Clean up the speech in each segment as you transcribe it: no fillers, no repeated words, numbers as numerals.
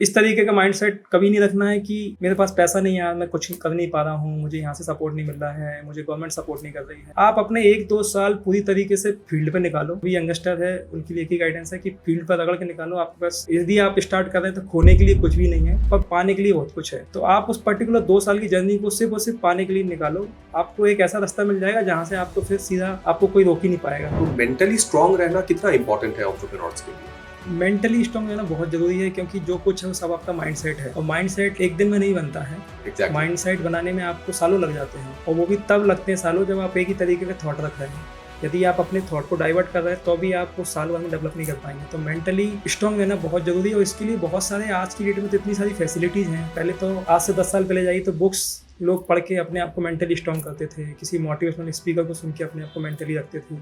इस तरीके का माइंडसेट कभी नहीं रखना है कि मेरे पास पैसा नहीं है, मैं कुछ कर नहीं पा रहा हूँ, मुझे यहाँ से सपोर्ट नहीं मिल रहा है, मुझे गवर्नमेंट सपोर्ट नहीं कर रही है। आप अपने 1-2 साल पूरी तरीके से फील्ड पे निकालो। भी यंगस्टर है उनके लिए एक ही गाइडेंस है कि फील्ड पर रगड़ के निकालो। आपके पास यदि आप स्टार्ट कर रहे हैं तो खोने के लिए कुछ भी नहीं है, पर पाने के लिए बहुत कुछ है। तो आप उस पर्टिकुलर 2 साल की जर्नी को सिर्फ और सिर्फ पाने के लिए निकालो। आपको एक ऐसा रास्ता मिल जाएगा जहाँ से आपको फिर सीधा आपको कोई रोक ही नहीं पाएगा। तो मेंटली स्ट्रांग रहना कितना इंपॉर्टेंट है एंटरप्रेन्योर्स के लिए? मेंटली स्ट्रांग रहना बहुत जरूरी है, क्योंकि जो कुछ है वो सब आपका माइंडसेट है, और माइंडसेट एक दिन में नहीं बनता है। Exactly. माइंडसेट बनाने में आपको सालों लग जाते हैं, और वो भी तब लगते हैं सालों जब आप एक ही तरीके का थॉट रख रहे हैं। यदि आप अपने थॉट को डाइवर्ट कर रहे हैं तो भी आप वो साल भर में डेवलप नहीं कर पाएंगे। तो मेंटली स्ट्रांग रहना बहुत जरूरी है, और इसके लिए बहुत सारे आज की डेट में तो इतनी सारी फैसिलिटीज़ हैं। पहले तो आज से 10 साल पहले जाइए तो बुक्स लोग पढ़ के अपने आप को मेंटली स्ट्रांग करते थे, किसी मोटिवेशनल स्पीकर को सुन के अपने आप को मेंटली रखते थे।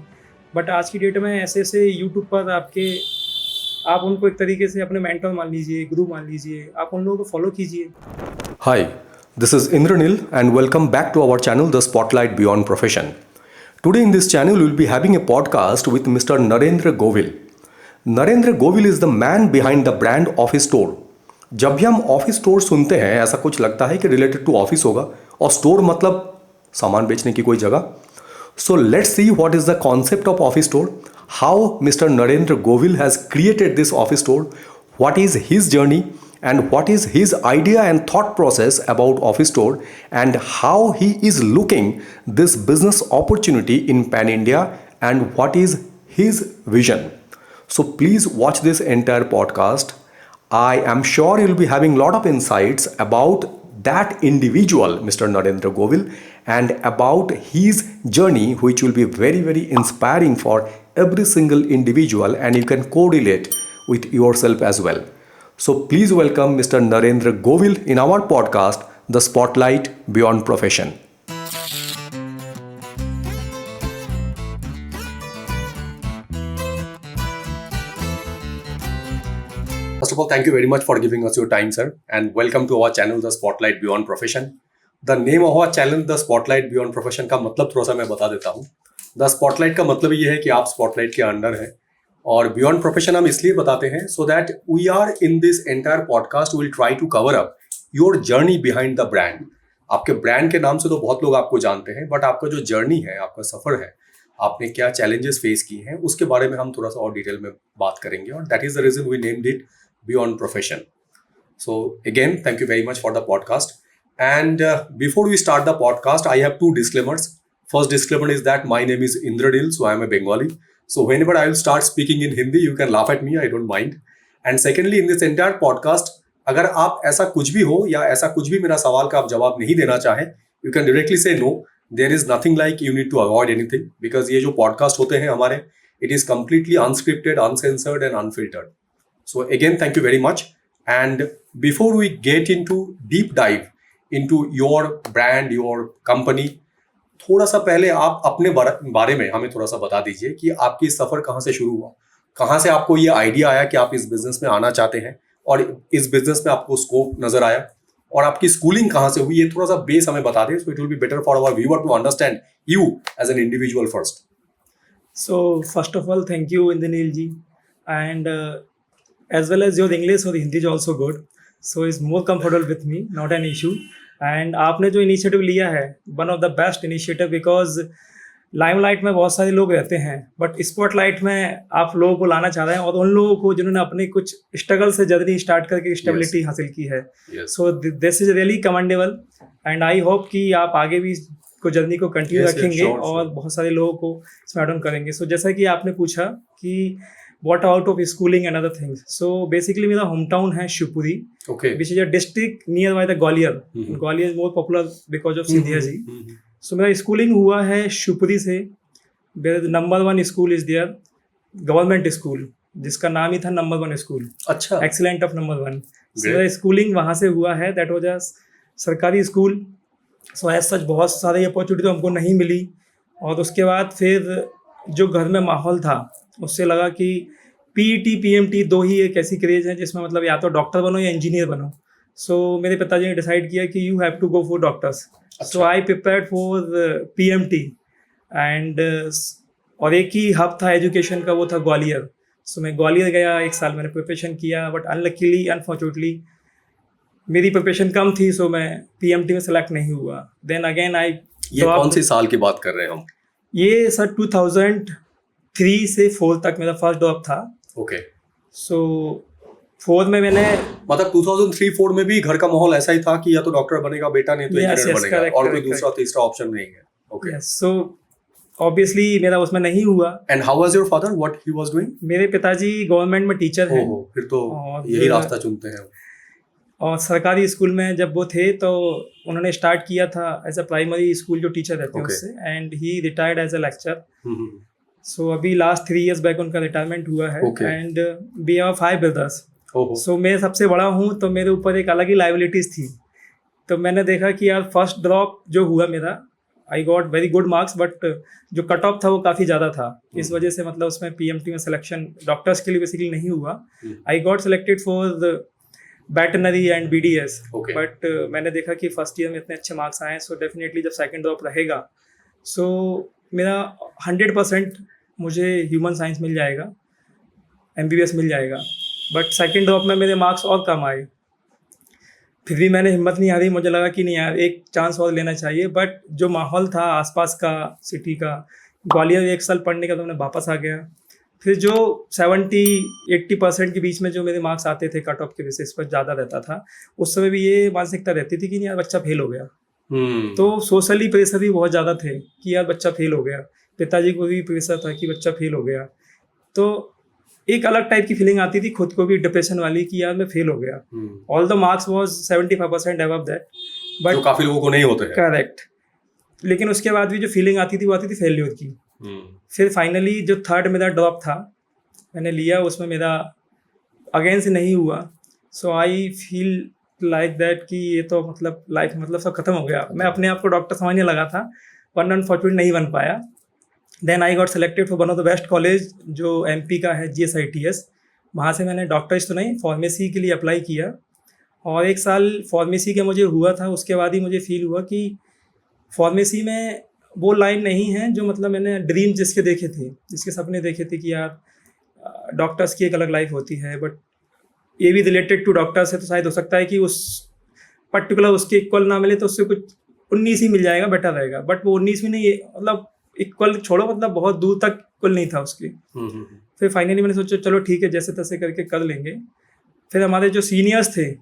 बट आज की डेट में ऐसे ऐसे यूट्यूब पर आप उनको एक तरीके से अपने मेंटर मान लीजिए, गुरु मान लीजिए, आप उन लोगों को फॉलो कीजिए। Hi, this is Indranil and welcome back to our channel The Spotlight Beyond Profession. Today in this channel we will be having a podcast with Mr. Narendra Govil. Narendra Govil is the man behind the brand Office Store. जब भी हम office store सुनते हैं ऐसा कुछ लगता है कि रिलेटेड टू ऑफिस होगा, और स्टोर मतलब सामान बेचने की कोई जगह। So let's see what is the concept of office store, how Mr. Narendra Govil has created this office store, what is his journey and what is his idea and thought process about office store, and how he is looking this business opportunity in Pan India, and what is his vision. So please watch this entire podcast. I am sure you'll be having a lot of insights about that individual, Mr. Narendra Govil, and about his journey, which will be very, very inspiring for every single individual, and you can correlate with yourself as well. So please welcome Mr. Narendra Govil in our podcast, The Spotlight Beyond Profession. First of all, thank you very much for giving us your time, sir, and welcome to our channel, The Spotlight Beyond Profession. The name of our channel, The Spotlight Beyond Profession, का मतलब थोड़ा सा मैं बता देता हूँ। The Spotlight का मतलब ये है कि आप स्पॉटलाइट के अंडर हैं, और Beyond Profession हम इसलिए बताते हैं so that we are in this entire podcast will try to cover up your journey behind the brand. आपके ब्रांड के नाम से तो बहुत लोग आपको जानते हैं, बट आपका जो जर्नी है, आपका सफर है, आपने क्या चैलेंजेस फेस किए हैं, उसके बारे में हम थोड़ा सा और डिटेल में बात करेंगे, और that is the reason we named it Beyond Profession. So again, thank you very much for the podcast. And before we start the podcast, I have 2 disclaimers. First disclaimer is that my name is Indranil, so I am a Bengali. So whenever I will start speaking in Hindi, you can laugh at me, I don't mind. And secondly, in this entire podcast, अगर आप ऐसा कुछ भी हो या ऐसा कुछ भी मेरा सवाल का आप जवाब नहीं देना चाहें, you can directly say no. There is nothing like you need to avoid anything, because ये जो podcast होते हैं हमारे, it is completely unscripted, uncensored and unfiltered. So again, thank you very much. And before we get into deep dive into your brand, your company, थोड़ा सा पहले आप अपने बारे में हमें थोड़ा सा बता दीजिए कि आपकी सफ़र कहाँ से शुरू हुआ, कहाँ से आपको ये आइडिया आया कि आप इस बिजनेस में आना चाहते हैं, और इस बिजनेस में आपको स्कोप नजर आया, और आपकी स्कूलिंग कहाँ से हुई, ये थोड़ा सा बेस हमें बता दें, so it will be better for our viewer to understand you as an individual first. So first of all, thank you Indranil ji, and as well as your English or Hindi is also good, so it's more comfortable with me, not an issue. And आपने जो initiative लिया है, one of the best initiative, because limelight में बहुत सारे लोग रहते हैं, बट स्पॉटलाइट में आप लोगों को लाना चाह रहे हैं, और उन लोगों को जिन्होंने अपने कुछ स्ट्रगल से जर्नी स्टार्ट करके स्टेबिलिटी हासिल की है। So this is really commendable, and I hope कि आप आगे भी को जर्नी को कंटिन्यू रखेंगे, और बहुत सारे लोगों को इसमें एड ऑन करेंगे। सो जैसा कि आपने पूछा कि what out of schooling and other things, so basically मेरा होम टाउन है Shivpuri, which is a district nearby the Gwalior. Gwalior is more popular because of Sindhia ji. So मेरा स्कूलिंग हुआ है शिवपुरी से। Number 1 school is there, government school, जिसका नाम ही था नंबर 1 स्कूल। अच्छा, एक्सीलेंट ऑफ नंबर 1। सो मेरा स्कूलिंग वहाँ से हुआ है, दैट वाज अ सरकारी स्कूल। सो एज सच बहुत सारी अपॉर्चुनिटी तो हमको नहीं मिली, और उसके बाद फिर जो घर में माहौल था उससे लगा कि पीईटी पीएमटी 2 ही एक ऐसी क्रेज है जिसमें मतलब या तो डॉक्टर बनो या इंजीनियर बनो। सो मेरे पिताजी ने डिसाइड किया कि you have to go for doctors. So I prepared for PMT, and और एक ही हब था एजुकेशन का, वो था ग्वालियर। सो मैं ग्वालियर गया, 1 साल मैंने प्रिपरेशन किया, बट अनलकीली अनफॉर्चुनेटली मेरी प्रिपरेशन कम थी, सो मैं पीएमटी में सेलेक्ट नहीं हुआ। देन अगेन आई ये कौन सी साल की बात कर रहे हैं हम? ये सर 2003 से 4 तक मेरा फर्स्ट ड्रॉप था। ओके। सो 4 में मैंने मतलब 2003-4 में भी घर का माहौल ऐसा ही था कि या तो डॉक्टर बनेगा बेटा, नहीं तो Yes, इंजीनियर yes, बनेगा, correct, और कोई correct, दूसरा तीसरा ऑप्शन नहीं है। ओके। सो ऑब्वियसली मेरा उसमें नहीं हुआ। And how was your father, what he was doing? मेरे पिताजी गवर्नमेंट में टीचर हैं, ओहो, फिर तो और यही रास्ता चुनते हैं। और सरकारी स्कूल में जब वो थे तो उन्होंने स्टार्ट किया था एज अ प्राइमरी स्कूल जो टीचर रहते हैं Okay. उससे, and he retired as a lecture. Hmm. So अभी लास्ट 3 years बैक उनका रिटायरमेंट हुआ है। Okay. And we are 5 brothers. ओहो। सो मैं सबसे बड़ा हूँ, तो मेरे ऊपर एक अलग ही लाइबिलिटीज़ थी। तो मैंने देखा कि यार फर्स्ट ड्रॉप जो हुआ मेरा, I got very good marks, but जो कट ऑफ था वो काफ़ी ज़्यादा था। इस वजह से मतलब उसमें पीएमटी में सिलेक्शन डॉक्टर्स के लिए बेसिकली नहीं हुआ। I got selected for veterinary and BDS। Okay. But मैंने देखा कि फर्स्ट ईयर में इतने अच्छे मार्क्स आए, सो डेफिनेटली जब सेकंड ड्रॉप रहेगा, सो मेरा 100% मुझे ह्यूमन साइंस मिल जाएगा, MBBS मिल जाएगा। बट सेकंड ड्रॉप में मेरे मार्क्स और कम आए, फिर भी मैंने हिम्मत नहीं हारी। मुझे लगा कि नहीं यार, एक चांस और लेना चाहिए। बट जो माहौल था आसपास का, सिटी का, ग्वालियर 1 साल पढ़ने का, तो मैं वापस आ गया। फिर जो 70-80% के बीच में जो मेरे मार्क्स आते थे कट ऑफ के बेसिस पर ज़्यादा रहता था, उस समय भी ये मानसिकता रहती थी कि नहीं यार बच्चा फेल हो गया। तो सोशली प्रेशर भी बहुत ज़्यादा थे कि यार बच्चा फेल हो गया, पिताजी को भी प्रेशर था कि बच्चा फेल हो गया। तो एक अलग टाइप की फीलिंग आती थी खुद को भी, डिप्रेशन वाली, कि यार मैं फेल हो गया। All the marks was 75% above that, जो बट काफी लोगों को नहीं होते हैं। करेक्ट। लेकिन उसके बाद भी जो फीलिंग आती थी वो आती थी फेल्योर की। फिर फाइनली जो थर्ड मेरा ड्रॉप था मैंने लिया, उसमें मेरा अगेन से नहीं हुआ। सो आई फील लाइक दैट कि ये तो मतलब लाइफ मतलब सब खत्म हो गया। मैं अपने आप को डॉक्टर समझने लगा था, वन अनफॉर्चुनेटली नहीं बन पाया। Then I got selected for one of the best college जो MP का है, GSITS। वहाँ से मैंने डॉक्टर्स तो नहीं, फार्मेसी के लिए अप्लाई किया, और 1 साल फार्मेसी के मुझे हुआ था। उसके बाद ही मुझे फील हुआ कि फार्मेसी में वो लाइन नहीं है जो मतलब मैंने ड्रीम जिसके देखे थे, जिसके सपने देखे थे कि यार डॉक्टर्स की एक अलग लाइफ होती है, बट ये भी रिलेटेड टू डॉक्टर्स है, तो शायद हो सकता है कि उस पर्टिकुलर उसके इक्वल ना मिले तो उससे कुछ 19 ही मिल जाएगा, बेटर रहेगा। बट वो 19 भी नहीं, मतलब इक्वल छोड़ो, मतलब बहुत दूर तक इक्वल नहीं था उसकी। फिर फाइनली मैंने सोचा चलो ठीक है, जैसे तैसे करके कर लेंगे। फिर हमारे जो सीनियर्स थे,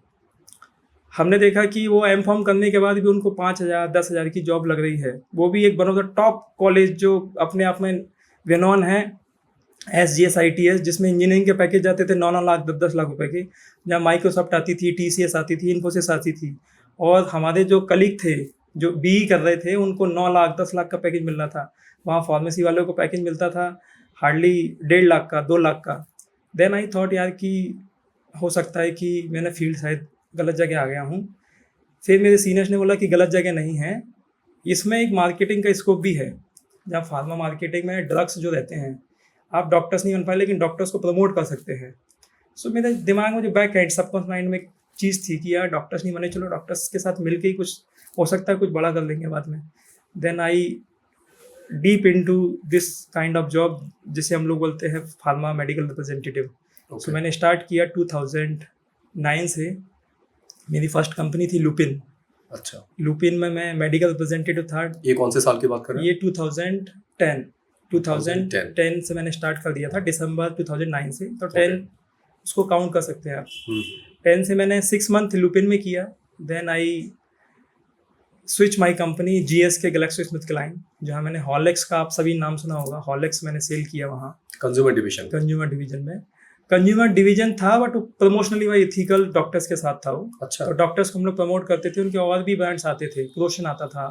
हमने देखा कि वो M.Pharm करने के बाद भी उनको 5,000 10,000 की जॉब लग रही है। वो भी एक one of the top college जो अपने आप में वेनॉन है, SGSITS, जिसमें इंजीनियरिंग के पैकेज जाते थे 9-9 लाख 10-10 लाख रुपए के, जहाँ माइक्रोसॉफ्ट आती थी, TCS आती थी, इन्फोसिस आती थी। और हमारे जो कलीग थे जो BE कर रहे थे, उनको 9 लाख 10 लाख का पैकेज मिल रहा था। वहाँ फार्मेसी वालों को पैकेज मिलता था हार्डली 1.5 लाख का, 2 लाख का। देन आई थॉट यार कि हो सकता है कि मैंने फील्ड शायद गलत जगह आ गया हूँ। फिर मेरे सीनियर्स ने बोला कि गलत जगह नहीं है, इसमें एक मार्केटिंग का स्कोप भी है। जहाँ फार्मा मार्केटिंग में ड्रग्स जो रहते हैं, आप डॉक्टर्स नहीं बन पाए लेकिन डॉक्टर्स को प्रमोट कर सकते हैं। सो मेरे दिमाग में जो बैक एंड सबकॉन्शियस माइंड में एक चीज़ थी कि यार डॉक्टर्स नहीं बने, चलो डॉक्टर्स के साथ मिलके ही कुछ हो सकता है, कुछ बड़ा कर लेंगे बाद में। Then I deep into this kind of job जिसे हम लोग बोलते हैं फार्मा मेडिकल रिप्रेजेंटेटिव। सो मैंने स्टार्ट किया 2009 से। मेरी फर्स्ट कंपनी थी लुपिन। अच्छा। लुपिन में मैं मेडिकल रिप्रेजेंटेटिव था। ये कौन से साल की बात कर रहे हैं? ये 2010 से मैंने स्टार्ट कर दिया था, दिसंबर 2009 से। तो 10 उसको काउंट कर सकते हैं आप। 10 से मैंने 6 मंथ लुपिन में किया। Then I switch my company GS के GlaxoSmithKline, जहाँ मैंने हॉर्लिक्स का, आप सभी नाम सुना होगा, हॉर्लिक्स मैंने सेल किया वहाँ कंज्यूमर डिवीजन में। कंज्यूमर डिवीजन था बट प्रमोशनली वाई इथिकल डॉक्टर्स के साथ था वो। अच्छा। तो डॉक्टर्स को हम लोग प्रमोट करते थे, उनके और भी ब्रांड्स आते थे, क्रोशन आता था,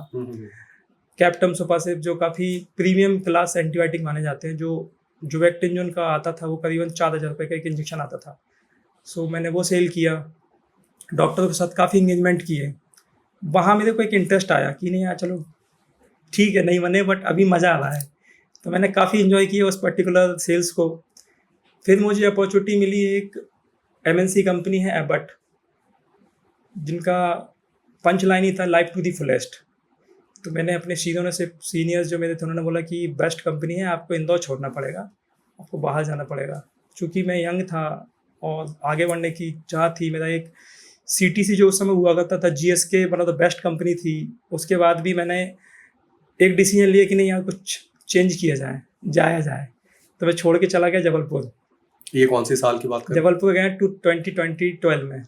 कैप्टम सोपासिप जो काफ़ी प्रीमियम क्लास एंटीबायोटिक माने जाते हैं, जो जुवेक्टिन जो उनका आता था वो करीबन 4,000 रुपये का एक इंजेक्शन आता था। सो मैंने वो सेल किया, डॉक्टरों के साथ काफ़ी इंगेजमेंट किए। वहाँ मेरे को एक इंटरेस्ट आया कि नहीं यार चलो ठीक है, नहीं बने बट अभी मज़ा आ रहा है। तो मैंने काफ़ी इन्जॉय किया उस पर्टिकुलर सेल्स को। फिर मुझे अपॉर्चुनिटी मिली, एक MNC कंपनी है एबट, जिनका पंच लाइन ही था लाइफ टू दी फुलेस्ट। तो मैंने अपने सीनियर्स जो मेरे थे उन्होंने बोला कि बेस्ट कंपनी है, आपको इंदौर छोड़ना पड़ेगा, आपको बाहर जाना पड़ेगा। चूँकि मैं यंग था और आगे बढ़ने की चाह थी, मेरा एक CTC जो उस समय हुआ करता था, GSK one of the best company थी। उसके बाद भी मैंने एक डिसीजन लिया कि नहीं यार, कुछ चेंज किया जाए, जाया जाए। तो मैं छोड़ के चला गया जबलपुर। ये कौन सी साल की बात कर? जबलपुर गया 2012 में,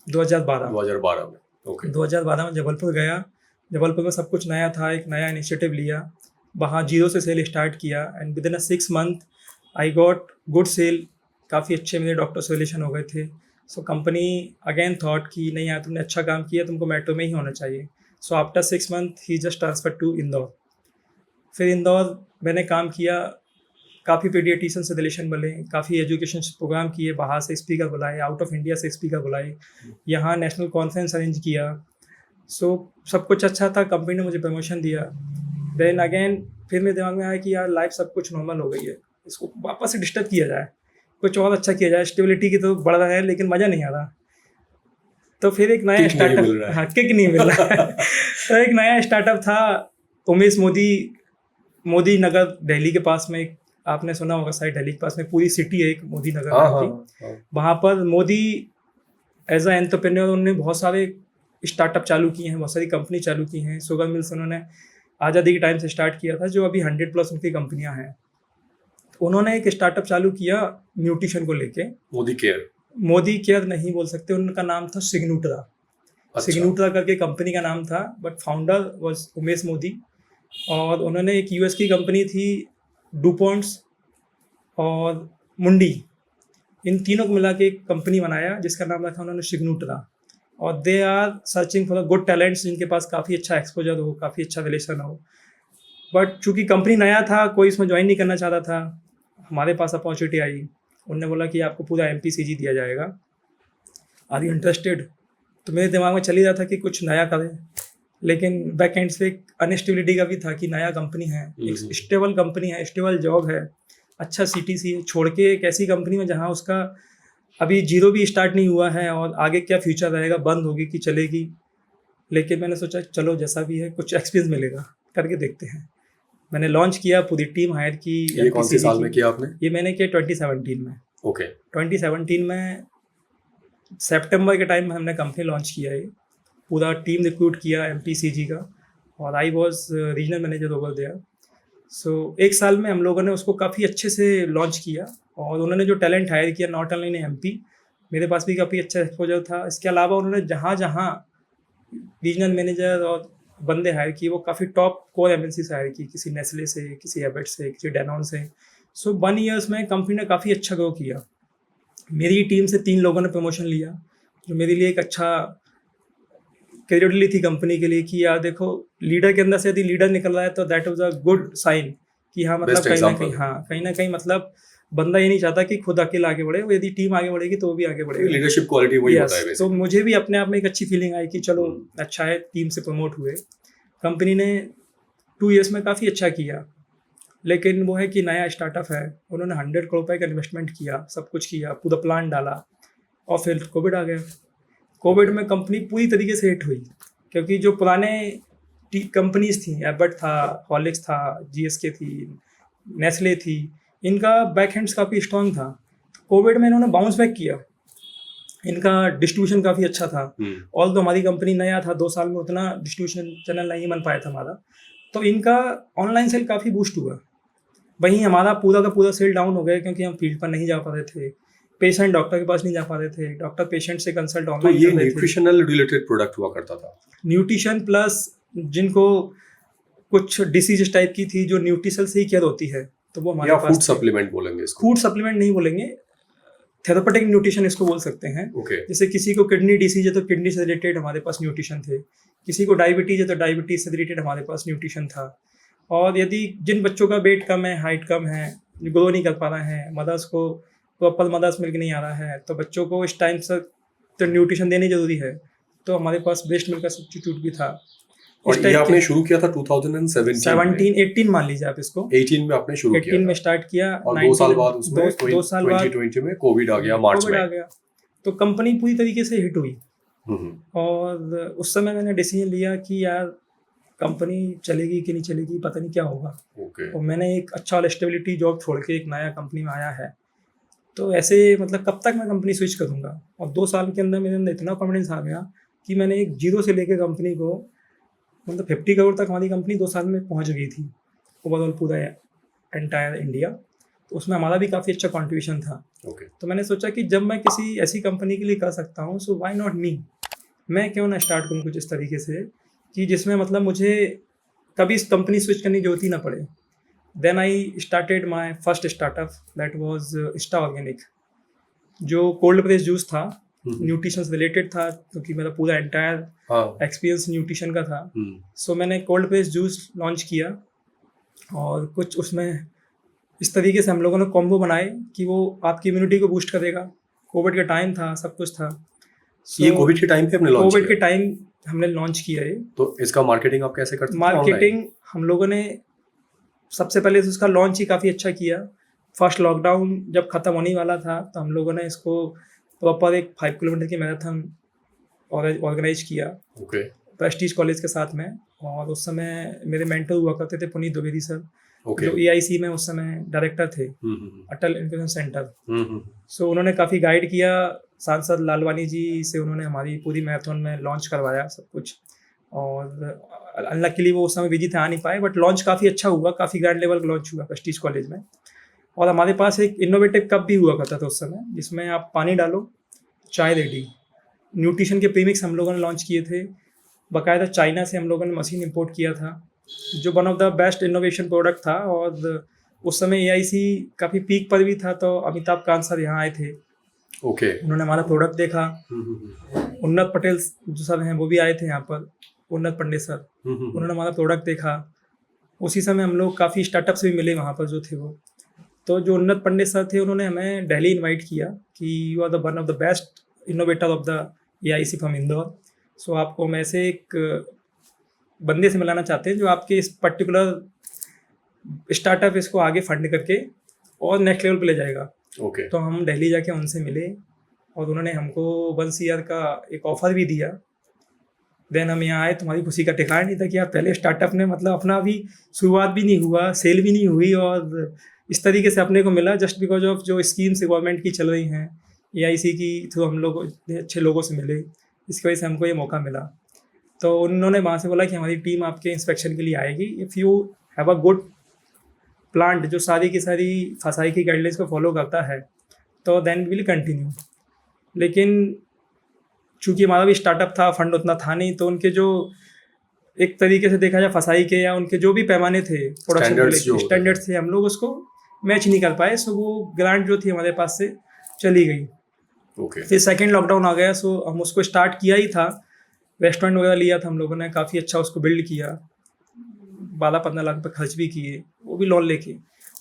2012 2012 में। ओके। 2012 में जबलपुर गया। जबलपुर में सब कुछ नया था, एक नया इनिशिएटिव लिया, वहाँ जीरो से सेल स्टार्ट किया and within a 6 month I got good sale. काफ़ी अच्छे मेरे डॉक्टर सोल्यूशन हो गए थे। सो कंपनी अगेन थॉट कि नहीं यार, तुमने अच्छा काम किया, तुमको मेट्रो में ही होना चाहिए। सो आफ्टर 6 मंथ ही जस्ट ट्रांसफर टू इंदौर। फिर इंदौर मैंने काम किया, काफ़ी पीडियाट्रिशियन से रिलेशन बने, काफ़ी एजुकेशन प्रोग्राम किए, बाहर से स्पीकर बुलाए, आउट ऑफ इंडिया से स्पीकर बुलाए, यहाँ नेशनल कॉन्फ्रेंस अरेंज किया। सो सब कुछ अच्छा था, कंपनी ने मुझे प्रमोशन दिया। देन अगेन फिर मेरे दिमाग में आया कि यार लाइफ सब कुछ नॉर्मल हो गई है, इसको वापस से डिस्टर्ब किया जाए, कुछ और अच्छा किया जाए। स्टेबिलिटी की तो बढ़ रहा है लेकिन मज़ा नहीं आ रहा। तो फिर एक नया स्टार्टअप, हाँ, किक नहीं मिल रहा है। तो एक नया स्टार्टअप था उमेश मोदी नगर, दिल्ली के पास में। आपने सुना होगा शायद, दिल्ली के पास में पूरी सिटी है एक मोदी नगर नाम की। वहाँ पर मोदी एज अ एंटरप्रेन्योर उन्होंने बहुत सारे स्टार्टअप चालू किए हैं, बहुत सारी कंपनी चालू की हैं। शुगर मिल्स उन्होंने आज़ादी के टाइम से स्टार्ट किया था, जो अभी 100+ उनकी कंपनियां हैं। उन्होंने एक स्टार्टअप चालू किया न्यूट्रिशन को लेके, मोदी केयर नहीं बोल सकते, उनका नाम था सिग्नूट्रा। अच्छा। सिग्नूट्रा करके कंपनी का नाम था, but founder was Umesh Modi. और उन्होंने एक US की कंपनी थी डुपॉन्ट्स और मुंडी, इन तीनों को मिला के एक कंपनी बनाया जिसका नाम रखा उन्होंने सिग्नूट्रा। और they are searching for good talents जिनके पास काफ़ी अच्छा एक्सपोजर हो, काफ़ी अच्छा रिलेशन हो। बट चूँकि कंपनी नया था, कोई इसमें ज्वाइन नहीं करना चाहता था। हमारे पास अपॉर्चुनिटी आई, उन्होंने बोला कि आपको पूरा MPCG दिया जाएगा, आर यू इंटरेस्टेड? तो मेरे दिमाग में चल ही रहा था कि कुछ नया करें, लेकिन बैक एंड से एक अनस्टेबिलिटी का भी था कि नया कंपनी है, एक स्टेबल कंपनी है, स्टेबल जॉब है, अच्छा CTC है, छोड़ के एक ऐसी कंपनी में जहाँ उसका अभी जीरो भी स्टार्ट नहीं हुआ है और आगे क्या फ्यूचर रहेगा, बंद होगी कि चलेगी। लेकिन मैंने सोचा चलो जैसा भी है कुछ एक्सपीरियंस मिलेगा, करके देखते हैं। मैंने लॉन्च किया, पूरी टीम हायर की। ये कौन सी साल में किया आपने? ये मैंने किया 2017 में। ओके। 2017 में सितंबर के टाइम में हमने कंपनी लॉन्च किया है, पूरा टीम रिक्रूट किया MPCG का, और I was regional manager over there. So 1 साल में हम लोगों ने उसको काफ़ी अच्छे से लॉन्च किया, और उन्होंने जो टैलेंट हायर किया, नॉट ओनली इन MP, मेरे पास भी काफ़ी अच्छा एक्सपोजर था। इसके अलावा उन्होंने जहाँ जहाँ रीजनल मैनेजर और बंदे हायर किए, वो काफ़ी टॉप कोर MNC से हायर की, किसी नेस्ले से, किसी एबट से, किसी डैनॉन से। सो 1 ईयर्स में कंपनी ने काफ़ी अच्छा ग्रो किया। मेरी टीम से 3 लोगों ने प्रमोशन लिया, जो मेरे लिए एक अच्छा क्रेडिबिलिटी थी कंपनी के लिए कि यार देखो, लीडर के अंदर से यदि लीडर निकल रहा है तो that was a good sign कि हाँ, मतलब कहीं ना कहीं मतलब बंदा ये नहीं चाहता कि खुद अकेला आगे बढ़े, वो यदि टीम आगे बढ़ेगी तो वो भी आगे बढ़ेगी। लीडरशिप क्वालिटी वही होता है। तो मुझे भी अपने आप में एक अच्छी फीलिंग आई कि चलो अच्छा है, टीम से प्रमोट हुए। कंपनी ने 2 ईयर्स में काफ़ी अच्छा किया, लेकिन वो है कि नया स्टार्टअप है, उन्होंने 100 करोड़ रुपये का इन्वेस्टमेंट किया, सब कुछ किया, पूरा प्लान डाला, और फिर कोविड आ गया। कोविड में कंपनी पूरी तरीके से हिट हुई, क्योंकि जो पुराने कंपनीज थी, एबट था, हॉर्लिक्स था, GSK थी, नेस्ले थी, इनका बैक हैंड्स काफ़ी स्ट्रॉन्ग था। कोविड में इन्होंने बाउंस बैक किया, इनका डिस्ट्रीब्यूशन काफ़ी अच्छा था। ऑल तो हमारी कंपनी नया था, 2 साल में उतना डिस्ट्रीब्यूशन चैनल नहीं बन पाया था हमारा, तो इनका ऑनलाइन सेल काफ़ी बूस्ट हुआ। वहीं हमारा पूरा का पूरा सेल डाउन हो गया, क्योंकि हम फील्ड पर नहीं जा पा रहे थे, पेशेंट डॉक्टर के पास नहीं जा पा रहे थे, डॉक्टर पेशेंट से कंसल्ट ऑनलाइन तो ये न्यूट्रिशनल रिलेटेड प्रोडक्ट हुआ करता था? न्यूट्रिशन प्लस जिनको कुछ डिसीज टाइप की थी, जो न्यूट्रिशन से ही केयर होती है, तो वो हमारे पास। फूड सप्लीमेंट बोलेंगे इसको? फूड सप्लीमेंट नहीं बोलेंगे, थेरापेटिक न्यूट्रिशन इसको बोल सकते हैं। जैसे किसी को किडनी डिसीज है तो किडनी से रिलेटेड हमारे पास न्यूट्रिशन थे, किसी को डायबिटीज है तो डायबिटीज से रिलेटेड हमारे पास न्यूट्रिशन था। और यदि जिन बच्चों का वेट कम है, हाइट कम है, ग्रो नहीं कर पा रहे हैं, मदर्स को प्रॉपर मदर्स मिल्क नहीं आ रहा है, तो बच्चों को इस टाइम से तो न्यूट्रिशन देनी जरूरी है, तो हमारे पास ब्रेस्ट मिल्क का सब्स्टिट्यूट भी था। और ये आपने शुरू किया था 2018 मान लीजिए आप इसको, 18 में आपने शुरू किया, 18 में स्टार्ट किया, और 2 साल बाद उसमें 2020 में कोविड आ गया, मार्च में आ गया, तो कंपनी पूरी तरीके से हिट हुई। और उस समय मैंने डिसीजन लिया कि यार कंपनी चलेगी कि नहीं चलेगी, पता नहीं क्या होगा। और मैंने एक अच्छा स्टेबिलिटी जॉब छोड़ के एक नया कंपनी में आया है, तो ऐसे मतलब कब तक मैं कंपनी स्विच करूँगा। और 2 साल के अंदर मेरे अंदर इतना कॉन्फिडेंस आ गया कि मैंने एक जीरो से लेकर कंपनी को मतलब 50 करोड़ तक हमारी कंपनी 2 साल में पहुँच गई थी ओवरऑल पूरा एंटायर इंडिया। तो उसमें हमारा भी काफ़ी अच्छा कॉन्ट्रीब्यूशन था। ओके। तो मैंने सोचा कि जब मैं किसी ऐसी कंपनी के लिए कर सकता हूँ सो व्हाई नॉट मी, मैं क्यों ना स्टार्ट करूँ कुछ इस तरीके से कि जिसमें मतलब मुझे कभी इस कंपनी स्विच करने की जरूरत ही ना पड़े। Then I started my first startup that was स्टा ऑर्गेनिक, जो कोल्ड प्रेस जूस था, न्यूट्रिशन से रिलेटेड था क्योंकि मेरा पूरा एंटायर हाँ। एक्सपीरियंस न्यूट्रिशन का था। सो मैंने कोल्ड प्रेस जूस लॉन्च किया और कुछ उसमें इस तरीके से हम लोगों ने कॉम्बो बनाए कि वो आपकी इम्यूनिटी को बूस्ट करेगा। कोविड का टाइम था, सब कुछ था। ये कोविड के टाइम पे हमने लॉन्च कोविड के किया। टाइम हमने लॉन्च किया है। तो इसका मार्केटिंग आप कैसे करते थे? मार्केटिंग हम लोगों ने सबसे पहले तो उसका लॉन्च ही काफ़ी अच्छा किया। फर्स्ट लॉकडाउन जब ख़त्म होने वाला था तो हम लोगों ने इसको प्रॉपर एक 5 किलोमीटर की मैराथन ऑर्गेनाइज किया ओके। प्रेस्टीज कॉलेज के साथ में। और उस समय मेरे मेंटर हुआ करते थे पुनीत द्विवेदी सर, ओके। जो EIC में उस समय डायरेक्टर थे, अटल इन्फ्लुएंस सेंटर। सो उन्होंने काफ़ी गाइड किया। सांसद लालवानी जी से उन्होंने हमारी पूरी मैराथन में लॉन्च करवाया सब कुछ। और अनलकीली वो उस समय बिजी थे, आ नहीं पाए, बट लॉन्च काफ़ी अच्छा हुआ, काफ़ी ग्रैंड लेवल का लॉन्च हुआ प्रेस्टीज कॉलेज में। और हमारे पास एक इनोवेटिव कप भी हुआ करता था उस समय, जिसमें आप पानी डालो, चाय रेडी। न्यूट्रिशन के प्रीमिक्स हम लोगों ने लॉन्च किए थे। बाकायदा चाइना से हम लोगों ने मशीन इंपोर्ट किया था, जो one of the best innovation product था। और उस समय EIC काफ़ी पीक पर भी था, तो अमिताभ कांत सर यहाँ आए थे। ओके। उन्होंने हमारा प्रोडक्ट देखा। उन्नत पटेल जो सर हैं वो भी आए थे यहाँ पर, उन्नत पंडित सर, उन्होंने हमारा प्रोडक्ट देखा। उसी समय हम लोग काफ़ी स्टार्टअप्स भी मिले वहाँ पर जो थे वो। तो जो उन्नत पंडित सर थे उन्होंने हमें दिल्ली इनवाइट किया कि you are the one of the best innovator of the EIC from Indore. So आपको हम ऐसे एक बंदे से मिलाना चाहते हैं जो आपके इस पर्टिकुलर स्टार्टअप इसको आगे फंड करके और नेक्स्ट लेवल पे ले जाएगा। ओके। तो हम दिल्ली जाके उनसे मिले और उन्होंने हमको 1 CR का एक ऑफ़र भी दिया। देन हम यहाँ आए, तुम्हारी खुशी का ठिकाना नहीं था कि यार पहले स्टार्टअप ने मतलब अपना अभी शुरुआत भी नहीं हुआ, सेल भी नहीं हुई, और इस तरीके से अपने को मिला जस्ट बिकॉज ऑफ जो स्कीम्स गवर्नमेंट की चल रही हैं, EIC की थ्रू हम लोग अच्छे लोगों से मिले, इसकी वजह से हमको ये मौका मिला। तो उन्होंने वहाँ से बोला कि हमारी टीम आपके इंस्पेक्शन के लिए आएगी। If you have a good plant जो सारी की सारी फसाई की गाइडलाइंस को फॉलो करता है तो देन विल कंटिन्यू। लेकिन चूँकि हमारा भी स्टार्टअप था, फंड उतना था नहीं, तो उनके जो एक तरीके से देखा जाए फसाई के या उनके जो भी पैमाने थे प्रोडक्शन स्टैंडर्ड्स थे, हम लोग उसको मैच नहीं कर पाए। सो वो ग्रांट जो थी हमारे पास से चली गई। ओके। फिर सेकेंड लॉकडाउन आ गया, सो हम उसको स्टार्ट किया ही था, रेस्टोरेंट वगैरह लिया था हम लोगों ने, काफ़ी अच्छा उसको बिल्ड किया, 12-15 लाख रुपये खर्च भी किए, वो भी लोन लेके।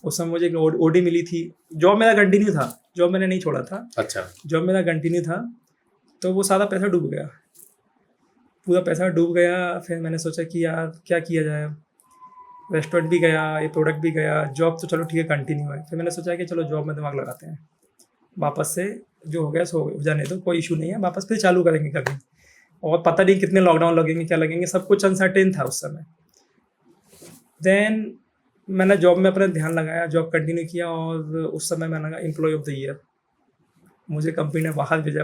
उस समय मुझे OD मिली थी। जॉब मेरा कंटिन्यू था, जॉब मैंने नहीं छोड़ा था। अच्छा। जॉब मेरा कंटिन्यू था, तो वो सारा पैसा डूब गया, पूरा पैसा डूब गया। फिर मैंने सोचा कि यार क्या किया जाए, रेस्टोरेंट भी गया, ये प्रोडक्ट भी गया, जॉब तो चलो ठीक है कंटिन्यू है। फिर मैंने सोचा कि चलो जॉब में दिमाग लगाते हैं, वापस से जो हो गया सो हो जाने दो, कोई इशू नहीं है, वापस फिर चालू करेंगे कभी। और पता नहीं कितने लॉकडाउन लगेंगे, क्या लगेंगे, सब कुछ अनसर्टेन था उस समय। देन मैंने जॉब में अपना ध्यान लगाया, जॉब कंटिन्यू किया, और उस समय मैंने कहा एम्प्लॉय ऑफ द ईयर मुझे कंपनी ने बाहर भेजा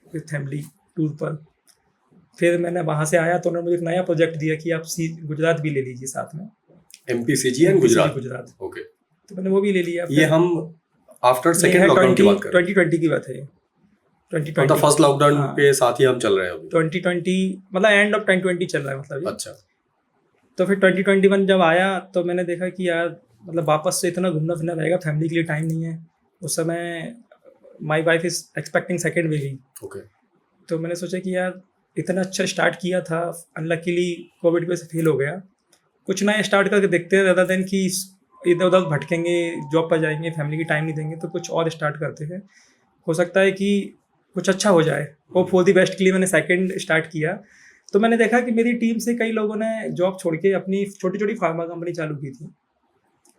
विद फैमिली टूर पर। फिर मैंने वहाँ से आया तो उन्होंने मुझे एक नया प्रोजेक्ट दिया कि आप गुजरात भी ले लीजिए साथ में, MPCG एंड गुजरात। ओके। तो मैंने वो भी ले लिया। ये हम आफ्टर सेकंड लॉकडाउन की बात कर रहे हैं। 2020 की बात है, 2020 मतलब फर्स्ट लॉकडाउन पे साथ ही हम चल रहे हैं अभी। 2020 मतलब एंड ऑफ 2020 चल रहा है मतलब ये। अच्छा। तो फिर 2021 जब आया तो मैंने देखा कि यार मतलब वापस से इतना घूमना फिरना रहेगा, फैमिली के लिए टाइम नहीं है। उस समय my wife is expecting second baby. Okay. तो मैंने सोचा कि यार इतना अच्छा स्टार्ट किया था, अनलकीली कोविड की वजह से फेल हो गया, कुछ नया स्टार्ट करके देखते हैं, ज़्यादा दिन कि इधर उधर भटकेंगे, जॉब पर जाएंगे, फैमिली की टाइम नहीं देंगे, तो कुछ और स्टार्ट करते हैं, हो सकता है कि कुछ अच्छा हो जाए। होप फॉर द बेस्ट के लिए मैंने सेकंड स्टार्ट किया। तो मैंने देखा कि मेरी टीम से कई लोगों ने जॉब छोड़ के अपनी छोटी छोटी फार्मा कंपनी चालू की थी।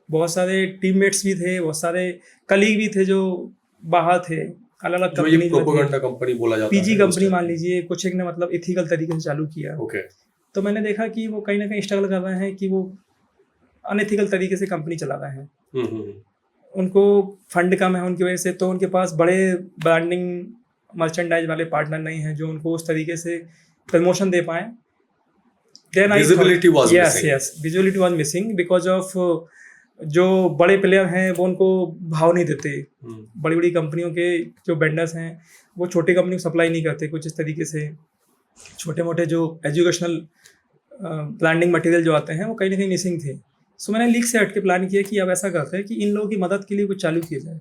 बहुत सारे टीममेट्स भी थे, बहुत सारे कलीग भी थे जो बाहर थे, अलग अलग कंपनी, प्रोपेगेंडा कंपनी बोला जाता है, PG कंपनी मान लीजिए, कुछ एक ने मतलब इथिकल तरीके से चालू किया। ओके। तो मैंने देखा कि वो कहीं ना कहीं स्ट्रगल कर रहे हैं, कि वो अनएथिकल तरीके से कंपनी चला रहे हैं। उनको फंड कम है उनकी वजह से, तो उनके पास बड़े ब्रांडिंग मर्चेंडाइज वाले पार्टनर नहीं हैं जो उनको उस तरीके से प्रमोशन दे पाएँ। Then I Visibility thought- was yes, missing. yes, visibility was missing because of जो बड़े प्लेयर हैं वो उनको भाव नहीं देते। बड़ी बड़ी कंपनियों के जो वेंडर्स हैं वो छोटी कंपनी को सप्लाई नहीं करते कुछ इस तरीके से। छोटे मोटे जो एजुकेशनल ब्रांडिंग मटेरियल जो आते हैं वो कहीं ना कहीं मिसिंग थे। सो मैंने लीक से हट के प्लान किया कि अब ऐसा करते हैं कि इन लोगों की मदद के लिए कुछ चालू किया जाए।